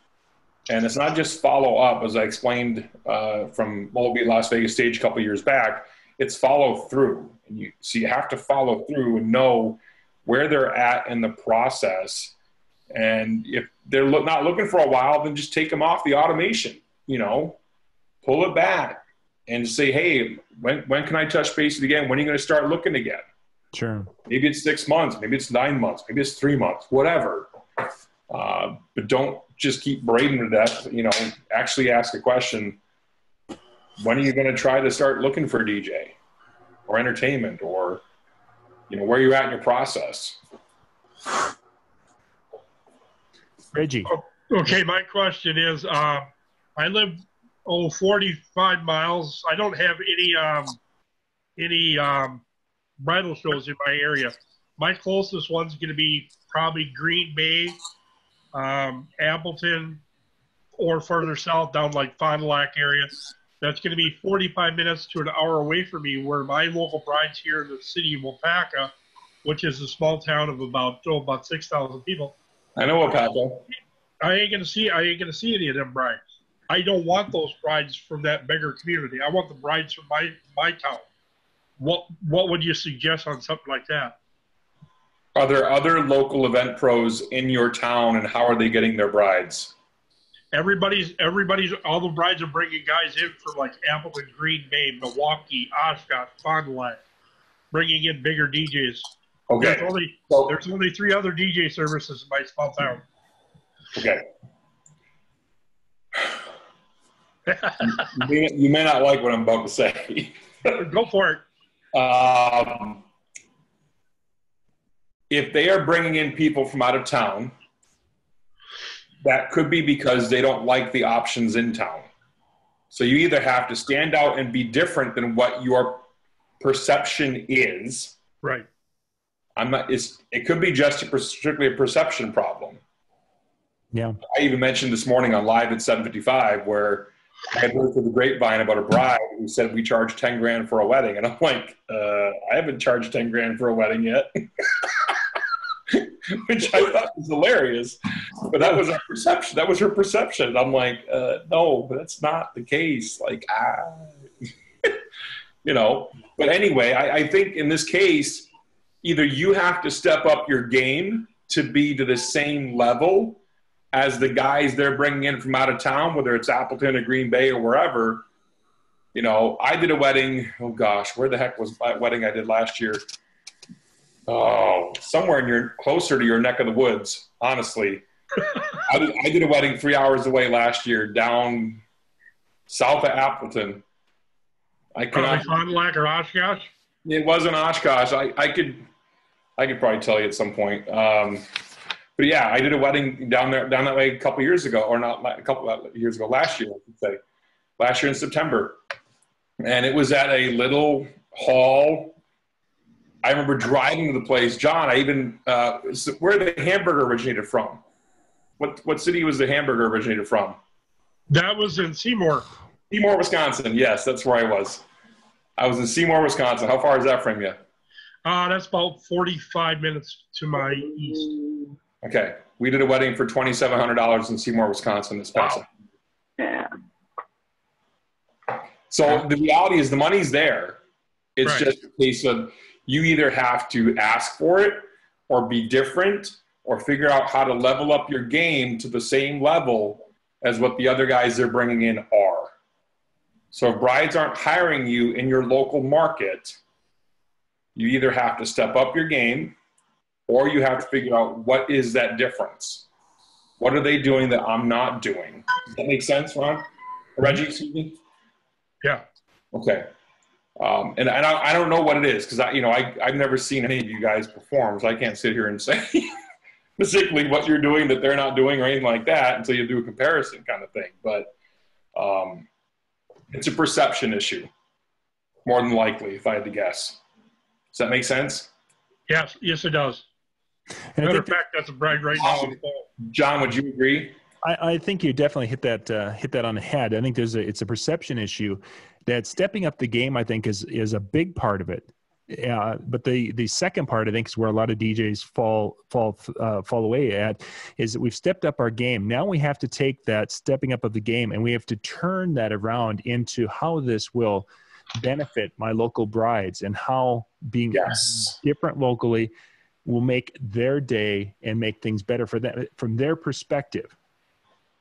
Speaker 3: and it's not just follow-up, as I explained from Moby Las Vegas stage a couple years back. It's follow-through, and you have to follow through and know where they're at in the process. And if they're not looking for a while, then just take them off the automation. Pull it back and say, hey, when can I touch base with you again? When are you going to start looking again?
Speaker 4: Sure.
Speaker 3: Maybe it's 6 months. Maybe it's 9 months. Maybe it's 3 months, whatever. But don't just keep braiding to death. Actually ask a question. When are you going to try to start looking for a DJ or entertainment or, where you're at in your process?
Speaker 4: Reggie.
Speaker 9: Okay, my question is, I live 45 miles. I don't have any bridal shows in my area. My closest one's going to be probably Green Bay, Appleton, or further south down like Fond du Lac area. That's going to be 45 minutes to an hour away from me, where my local bride's here in the city of Wapaka, which is a small town of about 6,000 people.
Speaker 3: I know Wapaka.
Speaker 9: I ain't gonna see any of them brides. I don't want those brides from that bigger community. I want the brides from my town. What would you suggest on something like that?
Speaker 3: Are there other local event pros in your town, and how are they getting their brides?
Speaker 9: Everybody's all the brides are bringing guys in from like Appleton, Green Bay, Milwaukee, Oshkosh, Fond du Lac, bringing in bigger DJs.
Speaker 3: Okay.
Speaker 9: There's only 3 other DJ services in my small town.
Speaker 3: Okay. You may not like what I'm about to say.
Speaker 9: Go for it.
Speaker 3: If they are bringing in people from out of town, that could be because they don't like the options in town. So you either have to stand out and be different than what your perception is.
Speaker 9: Right.
Speaker 3: It could be just strictly a perception problem.
Speaker 4: Yeah.
Speaker 3: I even mentioned this morning on Live at 7:55 where I had heard through the grapevine about a bride who said we charge 10 grand for a wedding. And I'm like, I haven't charged 10 grand for a wedding yet. Which I thought was hilarious. But that was her perception. That was her perception. And I'm like, no, that's not the case. Like, But anyway, I think in this case, either you have to step up your game to be to the same level as the guys they're bringing in from out of town, whether it's Appleton or Green Bay or wherever. You know, I did a wedding. Oh gosh, where the heck was that wedding I did last year? Oh, somewhere closer to your neck of the woods. Honestly, I did a wedding 3 hours away last year down south of Appleton. I cannot.
Speaker 9: Fond du Lac or Oshkosh?
Speaker 3: It wasn't Oshkosh. I could probably tell you at some point. But yeah, I did a wedding down that way a couple years ago, or not a couple of years ago, last year, I should say. Last year in September. And it was at a little hall. I remember driving to the place. John, where the hamburger originated from? What city was the hamburger originated from?
Speaker 9: That was in Seymour.
Speaker 3: Seymour, Wisconsin. Yes, that's where I was. I was in Seymour, Wisconsin. How far is that from you?
Speaker 9: That's about 45 minutes to my east.
Speaker 3: Okay. We did a wedding for $2,700 in Seymour, Wisconsin this past.
Speaker 9: Wow.
Speaker 10: Yeah.
Speaker 3: So the reality is the money's there. It's
Speaker 9: Right.
Speaker 3: just a case of you either have to ask for it or be different or figure out how to level up your game to the same level as what the other guys they're bringing in are. So if brides aren't hiring you in your local market, you either have to step up your game or you have to figure out what is that difference. What are they doing that I'm not doing? Does that make sense, Ron? Reggie, excuse me?
Speaker 9: Yeah.
Speaker 3: Okay. And I don't know what it is because I've never seen any of you guys perform, so I can't sit here and say specifically what you're doing that they're not doing or anything like that until you do a comparison kind of thing. But it's a perception issue, more than likely, if I had to guess. Does that make sense?
Speaker 9: Yes, it does. Matter of fact, that's a bride right now.
Speaker 3: John, would you agree?
Speaker 4: I think you definitely hit that on the head. I think it's a perception issue that stepping up the game, I think, is a big part of it. But the second part, I think, is where a lot of DJs fall away at, is that we've stepped up our game. Now we have to take that stepping up of the game and we have to turn that around into how this will benefit my local brides and how being different locally will make their day and make things better for them from their perspective.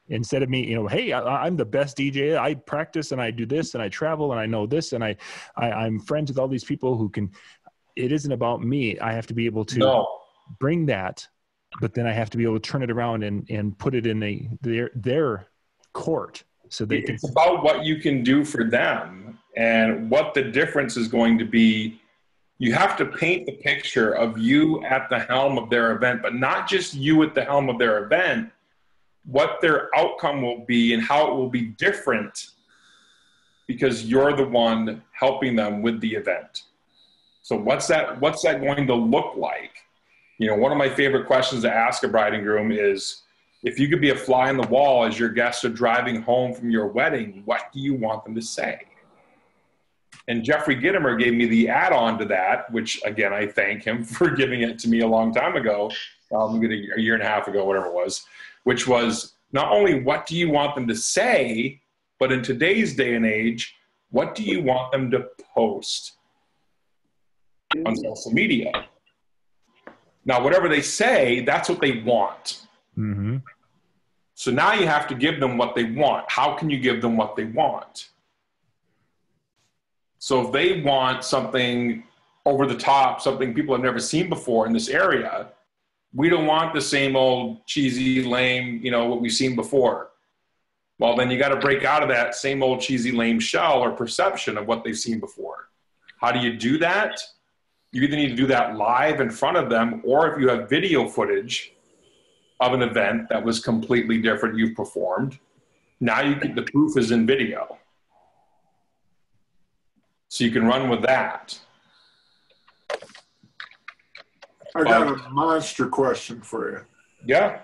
Speaker 4: Instead of me, hey, I'm the best DJ. I practice and I do this and I travel and I know this and I'm friends with all these people who can. It isn't about me. I have to be able to bring that, but then I have to be able to turn it around and put it in their court so they can.
Speaker 3: It's about what you can do for them and what the difference is going to be. You have to paint the picture of you at the helm of their event, but not just you at the helm of their event. What their outcome will be and how it will be different because you're the one helping them with the event. So what's that going to look like? One of my favorite questions to ask a bride and groom is, if you could be a fly on the wall as your guests are driving home from your wedding, what do you want them to say? And Jeffrey Gittimer gave me the add-on to that, which, again, I thank him for giving it to me a long time ago, a year and a half ago, whatever it was, which was not only what do you want them to say, but in today's day and age, what do you want them to post on social media? Now, whatever they say, that's what they want.
Speaker 4: Mm-hmm.
Speaker 3: So now you have to give them what they want. How can you give them what they want? So if they want something over the top, something people have never seen before in this area, we don't want the same old cheesy, lame, what we've seen before. Well, then you got to break out of that same old cheesy, lame shell or perception of what they've seen before. How do you do that? You either need to do that live in front of them, or if you have video footage of an event that was completely different you've performed, now the proof is in video. So you can run with that.
Speaker 5: I got a monster question for you.
Speaker 3: Yeah.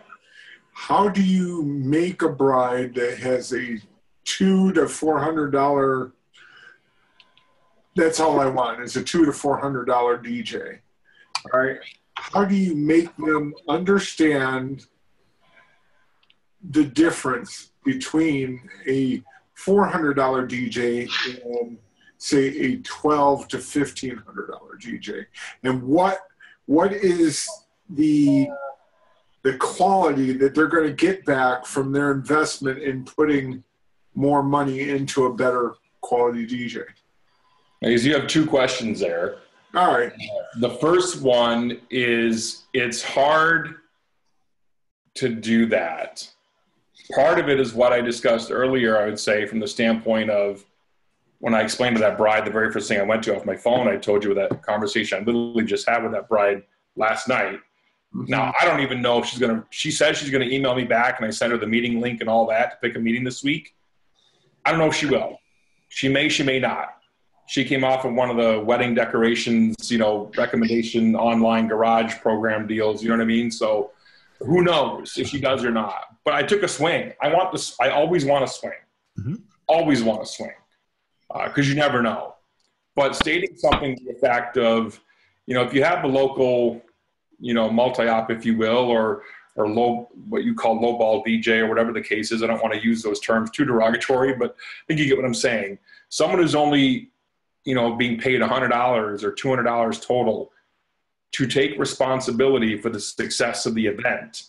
Speaker 5: How do you make a bride that has a $200 to $400? That's all I want is a $200 to $400 DJ. All right. How do you make them understand the difference between a $400 DJ and, say, a $1,200 to $1,500 DJ? And what what is the quality that they're going to get back from their investment in putting more money into a better quality DJ?
Speaker 3: Because you have two questions there.
Speaker 5: All right.
Speaker 3: The first one is it's hard to do that. Part of it is what I discussed earlier, I would say, from the standpoint of when I explained to that bride, the very first thing I went to off my phone, I told you that conversation I literally just had with that bride last night. Now, I don't even know if she says she's going to email me back, and I sent her the meeting link and all that to pick a meeting this week. I don't know if she will. She may not. She came off of one of the wedding decorations, recommendation online garage program deals, you know what I mean? So who knows if she does or not. But I took a swing. I always want to swing.
Speaker 4: Mm-hmm.
Speaker 3: Always want to swing. Because you never know. But stating something to the fact of, if you have the local multi-op, if you will, or low, what you call lowball DJ or whatever the case is. I don't want to use those terms too derogatory, but I think you get what I'm saying. Someone who's only, being paid $100 or $200 total to take responsibility for the success of the event.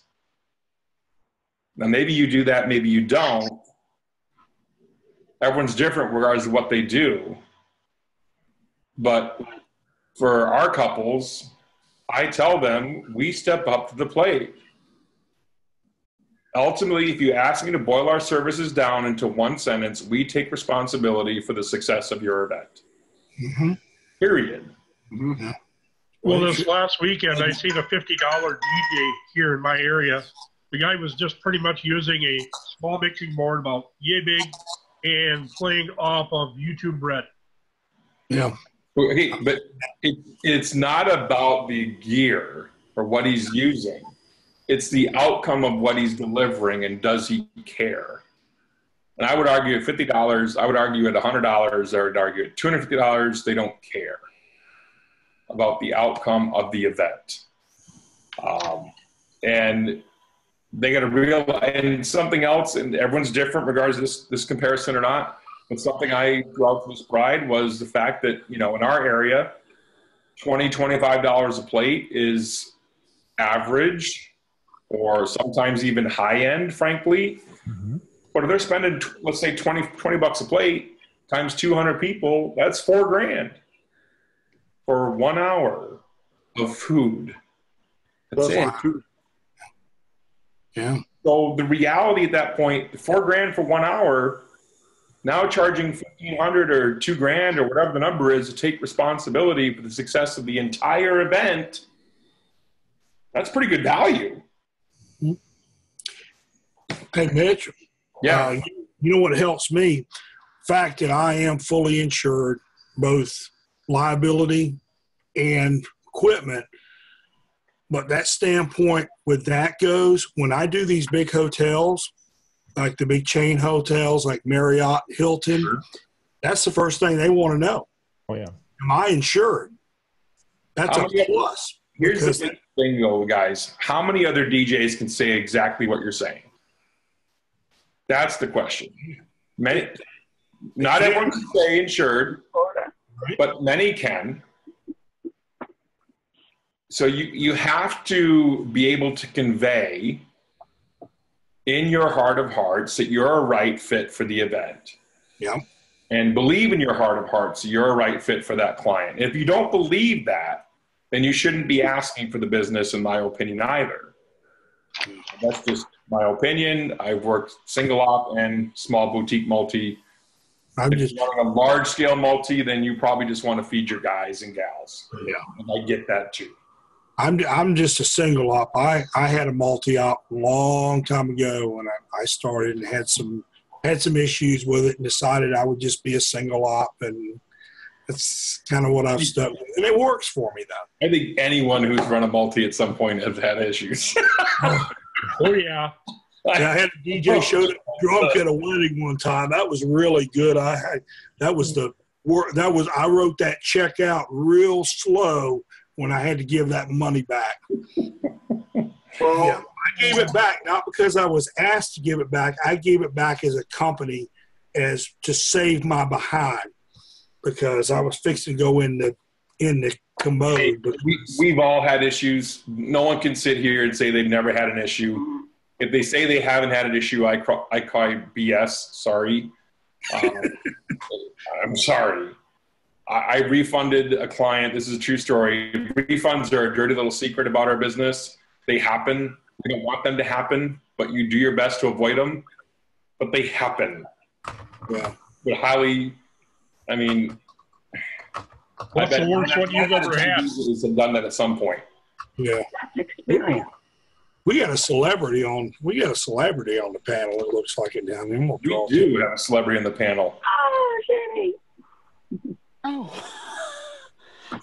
Speaker 3: Now, maybe you do that, maybe you don't. Everyone's different regardless of what they do. But for our couples, I tell them we step up to the plate. Ultimately, if you ask me to boil our services down into one sentence, we take responsibility for the success of your event.
Speaker 6: Mm-hmm.
Speaker 3: Period.
Speaker 6: Mm-hmm.
Speaker 9: Well, this last weekend, I seen a $50 DJ here in my area. The guy was just pretty much using a small mixing board about yay big and playing off of YouTube Red.
Speaker 6: Yeah.
Speaker 3: Okay, but it's not about the gear or what he's using. It's the outcome of what he's delivering, and does he care? And I would argue at $50, I would argue at $100, I would argue at $250, they don't care about the outcome of the event. And they got to realize, and something else, and everyone's different regardless of this comparison or not, but something I drew out from this bride was the fact that, in our area, $20, $25 a plate is average, or sometimes even high end, frankly.
Speaker 4: Mm-hmm.
Speaker 3: But if they're spending, let's say, 20 bucks a plate times 200 people, that's $4,000 for 1 hour of food. That's it.
Speaker 6: Yeah.
Speaker 3: So the reality at that point, $4,000 for 1 hour, now charging $1,500 or $2,000 or whatever the number is to take responsibility for the success of the entire event, that's pretty good value.
Speaker 6: Hey, Mitch.
Speaker 3: Yeah.
Speaker 6: You know what helps me? Fact that I am fully insured, both liability and equipment. But that standpoint with that goes, when I do these big hotels, like the big chain hotels like Marriott, Hilton, that's the first thing they want to know.
Speaker 4: Oh, yeah.
Speaker 6: Am I insured? That's a plus.
Speaker 3: Here's the thing, though, guys. How many other DJs can say exactly what you're saying? That's the question. Not everyone can say insured, but many can. So you have to be able to convey in your heart of hearts that you're a right fit for the event.
Speaker 6: Yeah.
Speaker 3: And believe in your heart of hearts that you're a right fit for that client. If you don't believe that, then you shouldn't be asking for the business, in my opinion, either. That's just my opinion. I've worked single op and small boutique multi. If you're running a large scale multi, then you probably just want to feed your guys and gals.
Speaker 6: Yeah.
Speaker 3: And I get that too.
Speaker 6: I'm just a single op. I had a multi op a long time ago when I started and had some issues with it and decided I would just be a single op, and that's kind of what I've stuck with. And it works for me though.
Speaker 3: I think anyone who's run a multi at some point has had issues.
Speaker 9: Oh yeah.
Speaker 6: I had a DJ showed up drunk at a wedding one time. That was really good. I wrote that check out real slow when I had to give that money back. Well, yeah, I gave it back not because I was asked to give it back. I gave it back as a company as to save my behind, because I was fixing to go into in the commode. But
Speaker 3: We've all had issues. No one can sit here and say they've never had an issue. If they say they haven't had an issue, I call BS. Sorry. I'm sorry. I refunded a client. This is a true story. Refunds are a dirty little secret about our business. They happen. We don't want them to happen, but you do your best to avoid them. But they happen.
Speaker 6: Yeah.
Speaker 3: But highly, I mean,
Speaker 9: What's the worst one you've ever had?
Speaker 3: Have done that at some point.
Speaker 6: Yeah. We got a celebrity on. We got a celebrity on the panel. It looks like it down there.
Speaker 3: We do have a celebrity in the panel.
Speaker 10: Oh, Jenny. Oh.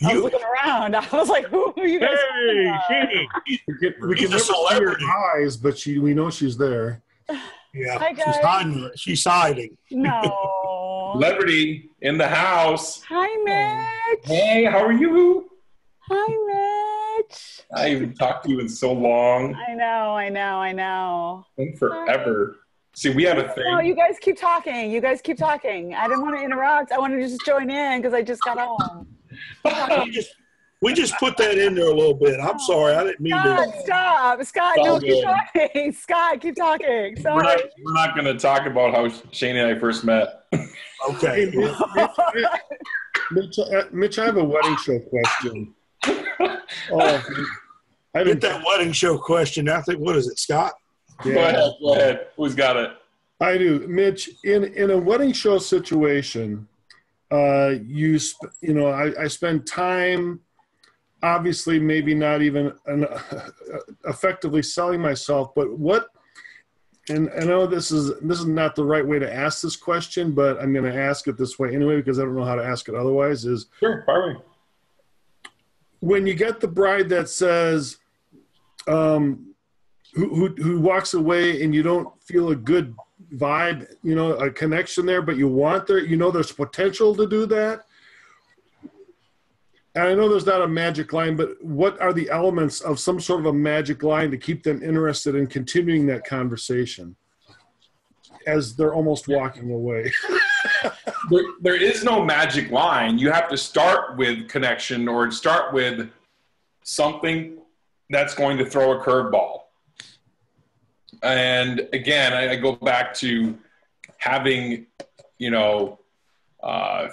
Speaker 10: I was looking around. I was like, who are you guys talking about?
Speaker 7: We can never see her eyes, but we know she's there.
Speaker 6: Yeah,
Speaker 10: Hi, guys.
Speaker 6: She's hiding.
Speaker 10: No.
Speaker 3: Celebrity in the house.
Speaker 10: Hi, Mitch.
Speaker 3: Hey, how are you?
Speaker 10: Hi, Mitch.
Speaker 3: I haven't talked to you in so long.
Speaker 10: I know.
Speaker 3: In forever. See, we have a thing.
Speaker 10: No, you guys keep talking. I didn't want to interrupt. I wanted to just join in because I just got home.
Speaker 6: we just put that in there a little bit. I'm sorry. I didn't mean to.
Speaker 10: Scott, no, keep talking. Scott, keep talking. Sorry.
Speaker 3: We're not going to talk about how Shane and I first met.
Speaker 6: Okay.
Speaker 7: Mitch, I have a wedding show question.
Speaker 6: Get that wedding show question. I think, what is it, Scott?
Speaker 3: Yeah. Go ahead. Who's got it?
Speaker 7: I do. Mitch, in a wedding show situation, I spend time, obviously maybe not even effectively selling myself, but and I know this is not the right way to ask this question, but I'm going to ask it this way anyway because I don't know how to ask it otherwise, is
Speaker 3: sure, probably.
Speaker 7: When you get the bride that says, who walks away and you don't feel a good vibe, a connection there, but you want there's potential to do that. And I know there's not a magic line, but what are the elements of some sort of a magic line to keep them interested in continuing that conversation as they're almost walking away?
Speaker 3: There is no magic line. You have to start with connection or start with something that's going to throw a curveball. And again, I go back to having,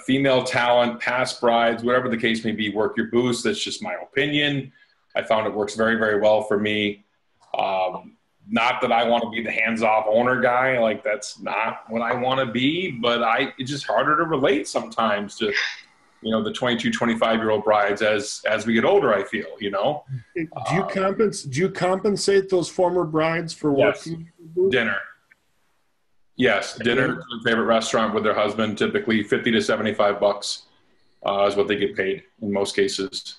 Speaker 3: female talent, past brides, whatever the case may be, work your boost. That's just my opinion. I found it works very, very well for me. Not that I want to be the hands-off owner guy. Like, that's not what I want to be, but it's just harder to relate sometimes to, the 22, 25-year-old brides as we get older, I feel,
Speaker 7: Do you compensate those former brides for working?
Speaker 3: Dinner. Yes, dinner to their favorite restaurant with their husband, typically $50 to $75 is what they get paid in most cases.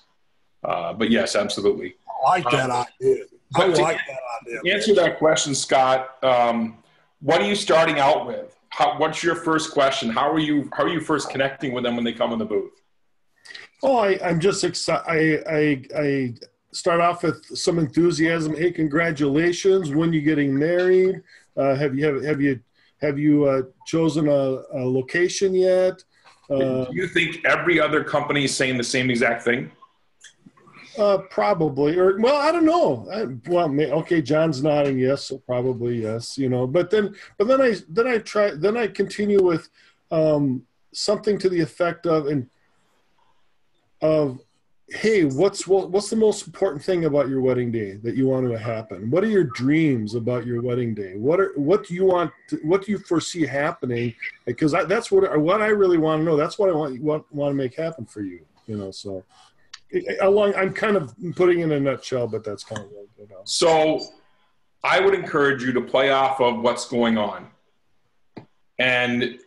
Speaker 3: But yes, absolutely.
Speaker 6: I like that idea.
Speaker 3: To answer that question, Scott, what are you starting out with? What's your first question? How are you first connecting with them when they come in the booth?
Speaker 7: Oh, I'm just excited. I start off with some enthusiasm. Hey, congratulations! When you getting married? Have you chosen a location yet?
Speaker 3: Do you think every other company is saying the same exact thing?
Speaker 7: Probably, I don't know. Okay, John's nodding yes, so probably yes. But then I continue with something to the effect of hey, what's the most important thing about your wedding day that you want to happen? What are your dreams about your wedding day? What do you foresee happening? Because that's what I really want to know. That's what I want to make happen for you. So. I'm kind of putting in a nutshell, but that's kind of what
Speaker 3: So I would encourage you to play off of what's going on. And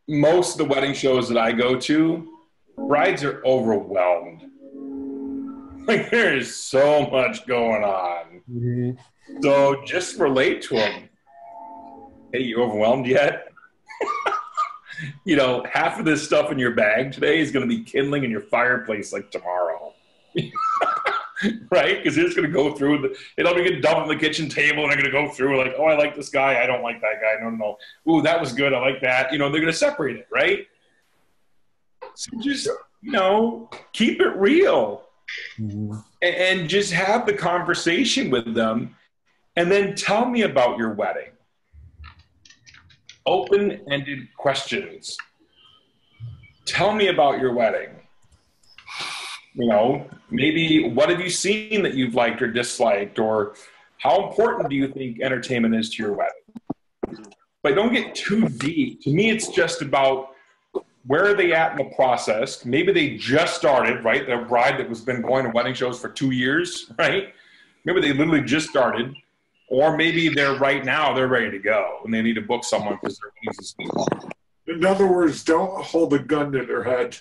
Speaker 3: most of the wedding shows that I go to, brides are overwhelmed. Like, there is so much going on.
Speaker 7: Mm-hmm.
Speaker 3: So just relate to them. Hey, you overwhelmed yet? Half of this stuff in your bag today is going to be kindling in your fireplace like tomorrow. Right? Because they're just going to go through it'll be getting dumped on the kitchen table and they're going to go through like, oh, I like this guy. I don't like that guy. No. Ooh, that was good. I like that. They're going to separate it, right? So just keep it real and just have the conversation with them, and then tell me about your wedding. Open-ended questions. Tell me about your wedding. Maybe what have you seen that you've liked or disliked, or how important do you think entertainment is to your wedding? But don't get too deep. To me, it's just about where are they at in the process. Maybe they just started, right? The bride that has been going to wedding shows for 2 years, right? Maybe they literally just started. Or maybe they're right now, they're ready to go, and they need to book someone because their weddings is long.
Speaker 5: In other words, don't hold a gun to their head.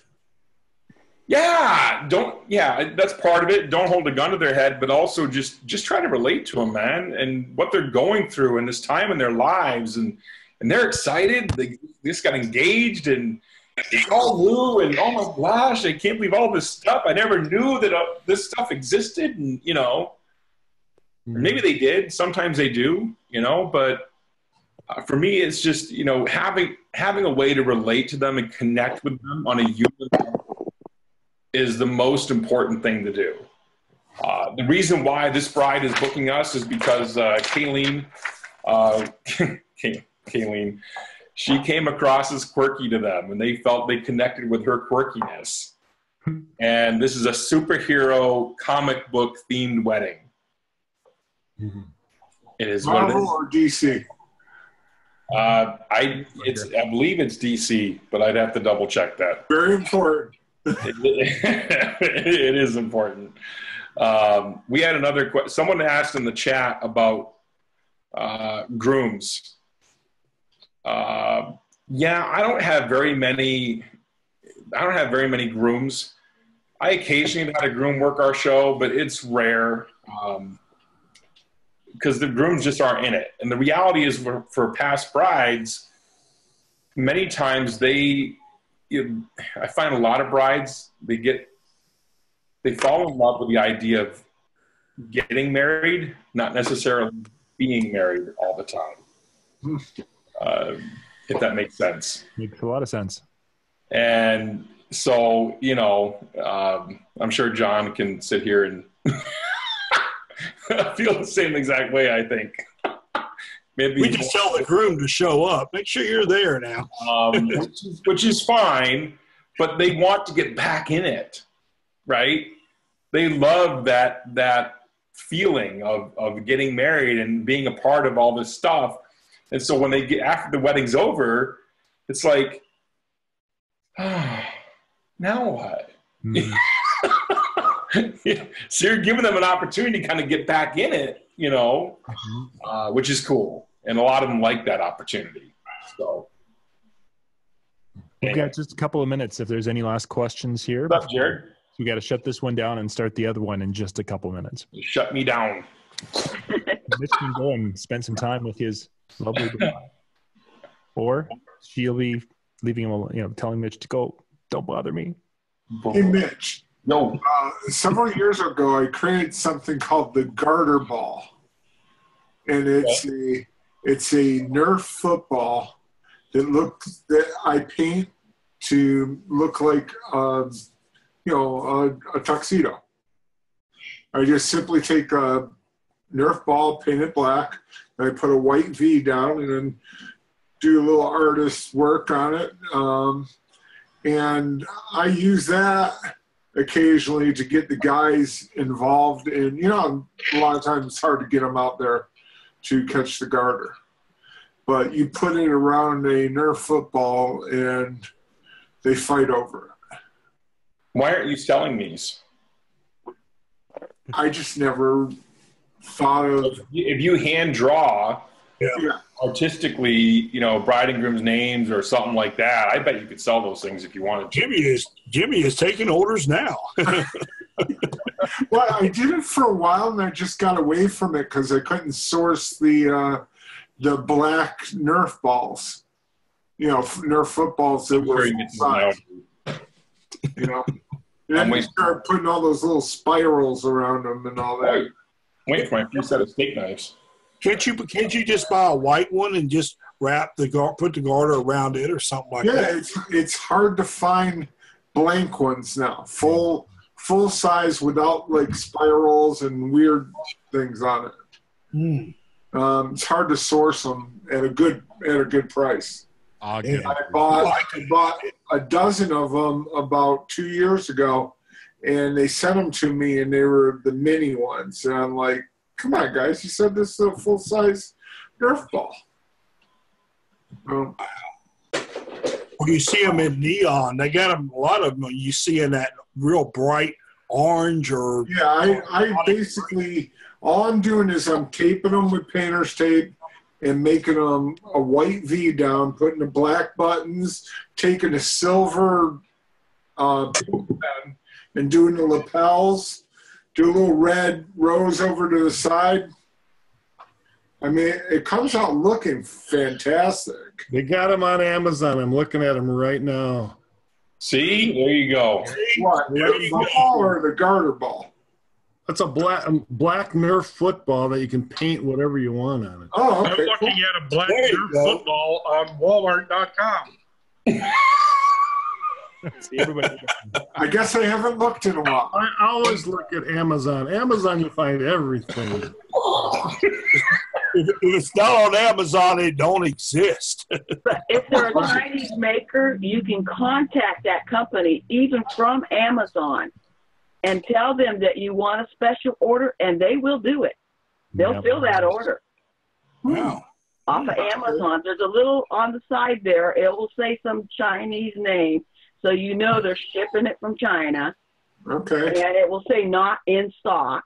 Speaker 3: Yeah, that's part of it. Don't hold a gun to their head, but also just try to relate to them, man, and what they're going through in this time in their lives, and they're excited. They just got engaged, and it's all new, and oh my gosh, I can't believe all this stuff. I never knew that this stuff existed, and maybe they did. Sometimes they do, but for me, it's just having a way to relate to them and connect with them on a human level is the most important thing to do. The reason why this bride is booking us is because Kayleen, she came across as quirky to them, and they felt they connected with her quirkiness. And this is a superhero comic book themed wedding. It is
Speaker 5: Marvel or DC?
Speaker 3: I believe it's DC, but I'd have to double check that.
Speaker 5: Very important.
Speaker 3: It is important. We had another question. Someone asked in the chat about grooms. I don't have very many grooms. I occasionally had a groom work our show, but it's rare because the grooms just aren't in it. And the reality is for past brides, many times I find a lot of brides, they fall in love with the idea of getting married, not necessarily being married all the time. If that makes sense.
Speaker 4: Makes a lot of sense.
Speaker 3: And so, I'm sure John can sit here and feel the same exact way, I think. Maybe
Speaker 6: we just tell the groom to show up. Make sure you're there now.
Speaker 3: which is fine, but they want to get back in it, right? They love that feeling of getting married and being a part of all this stuff. And so when they get after the wedding's over, it's like, now what? So you're giving them an opportunity to kind of get back in it, which is cool. And a lot of them like that opportunity. So
Speaker 4: we've got just a couple of minutes if there's any last questions here.
Speaker 3: What's up, Jared?
Speaker 4: We got to shut this one down and start the other one in just a couple of minutes.
Speaker 3: Shut me down.
Speaker 4: Mitch can go and spend some time with his lovely bride. Or she'll be leaving him, telling Mitch to go, don't bother me.
Speaker 5: Hey, Mitch.
Speaker 3: No.
Speaker 5: Several years ago, I created something called the garter ball. And it's a Nerf football that I paint to look like, a tuxedo. I just simply take a Nerf ball, paint it black, and I put a white V down and then do a little artist work on it. And I use that occasionally to get the guys involved in, a lot of times it's hard to get them out there to catch the garter. But you put it around a Nerf football and they fight over it.
Speaker 3: Why aren't you selling these?
Speaker 5: I just never thought of...
Speaker 3: If you hand draw artistically, bride and groom's names or something like that, I bet you could sell those things if you wanted to.
Speaker 6: Jimmy is taking orders now.
Speaker 5: Well, I did it for a while and I just got away from it because I couldn't source the black Nerf balls. Nerf footballs that were full size. And then you start putting all those little spirals around them and all that.
Speaker 3: Wait for my first set of steak knives.
Speaker 6: Can't you just buy a white one and just put the garter around it or something like that?
Speaker 5: Yeah, it's hard to find blank ones now, full size without like spirals and weird things on it. It's hard to source them at a good price.
Speaker 6: Okay.
Speaker 5: I bought a dozen of them about 2 years ago, and they sent them to me, and they were the mini ones. And I'm like, come on, guys, you said this is a full-size Nerf ball.
Speaker 6: Well, you see them in neon. They got them, a lot of them you see in that real bright orange or...
Speaker 5: Yeah, I basically, all I'm doing is I'm taping them with painter's tape and making them a white V down, putting the black buttons, taking the silver pen and doing the lapels, do a little red rose over to the side. I mean, it comes out looking fantastic.
Speaker 7: They got them on Amazon. I'm looking at them right now.
Speaker 3: See? There you go.
Speaker 5: What, the ball or the garter ball?
Speaker 7: That's a black Nerf football that you can paint whatever you want on it.
Speaker 5: Oh, okay.
Speaker 9: I'm looking at a black Nerf football on Walmart.com.
Speaker 4: See, everybody.
Speaker 5: I guess I haven't looked in a while.
Speaker 7: I always look at Amazon. Amazon, you find everything.
Speaker 6: If it's not on Amazon, it don't exist.
Speaker 11: But if they're a Chinese maker, you can contact that company, even from Amazon, and tell them that you want a special order, and they will do it. They'll fill that order.
Speaker 6: Wow.
Speaker 11: Off of Amazon. There's a little on the side there. It will say some Chinese name, so you know they're shipping it from China.
Speaker 5: Okay.
Speaker 11: And it will say not in stock.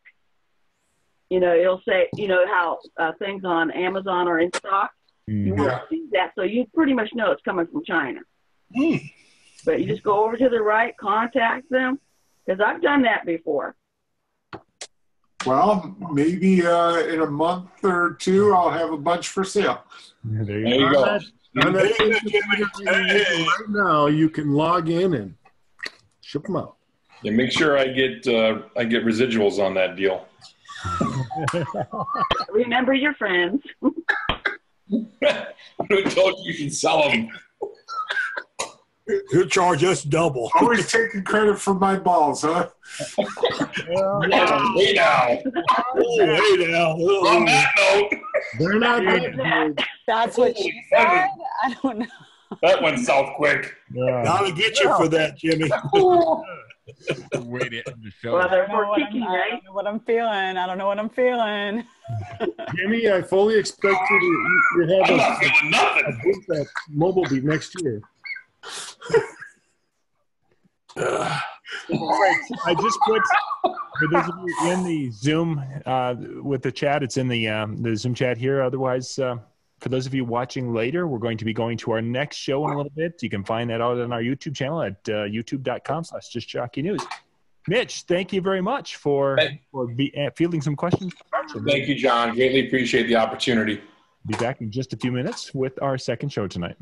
Speaker 11: You know, it'll say, you know, how things on Amazon are in stock. You won't see that, so you pretty much know it's coming from China. But you just go over to the right, contact them, because I've done that before.
Speaker 5: Well, maybe in a month or two, I'll have a bunch for sale.
Speaker 7: There
Speaker 3: you go.
Speaker 7: Right now, you can log in and ship them out.
Speaker 3: Yeah, make sure I get residuals on that deal.
Speaker 11: Remember your friends.
Speaker 3: Who told you can sell them?
Speaker 6: He'll charge us double.
Speaker 5: Always taking credit for my balls, huh?
Speaker 3: Hey now.
Speaker 6: Hey now.
Speaker 3: On that note,
Speaker 7: they're not
Speaker 10: That's what she said. I don't know.
Speaker 3: that went south quick.
Speaker 6: Gotta get you for that, Jimmy.
Speaker 12: Way to end the show.
Speaker 11: Well, they're
Speaker 10: I don't know
Speaker 11: for kicking,
Speaker 10: I
Speaker 11: right?
Speaker 10: don't know what I'm feeling. I don't know what I'm feeling.
Speaker 7: Jimmy, I fully expect you to have
Speaker 3: I'm not feeling nothing.
Speaker 7: a booth at Mobile Beat next year.
Speaker 4: All right, I just put, for those of you in the Zoom with the chat, it's in the Zoom chat here. Otherwise, for those of you watching later, we're going to be going to our next show in a little bit. You can find that out on our YouTube channel at youtube.com/JustJockeyNews. Mitch, thank you very much for fielding some questions.
Speaker 3: Thank you, John. Greatly appreciate the opportunity.
Speaker 4: Be back in just a few minutes with our second show tonight.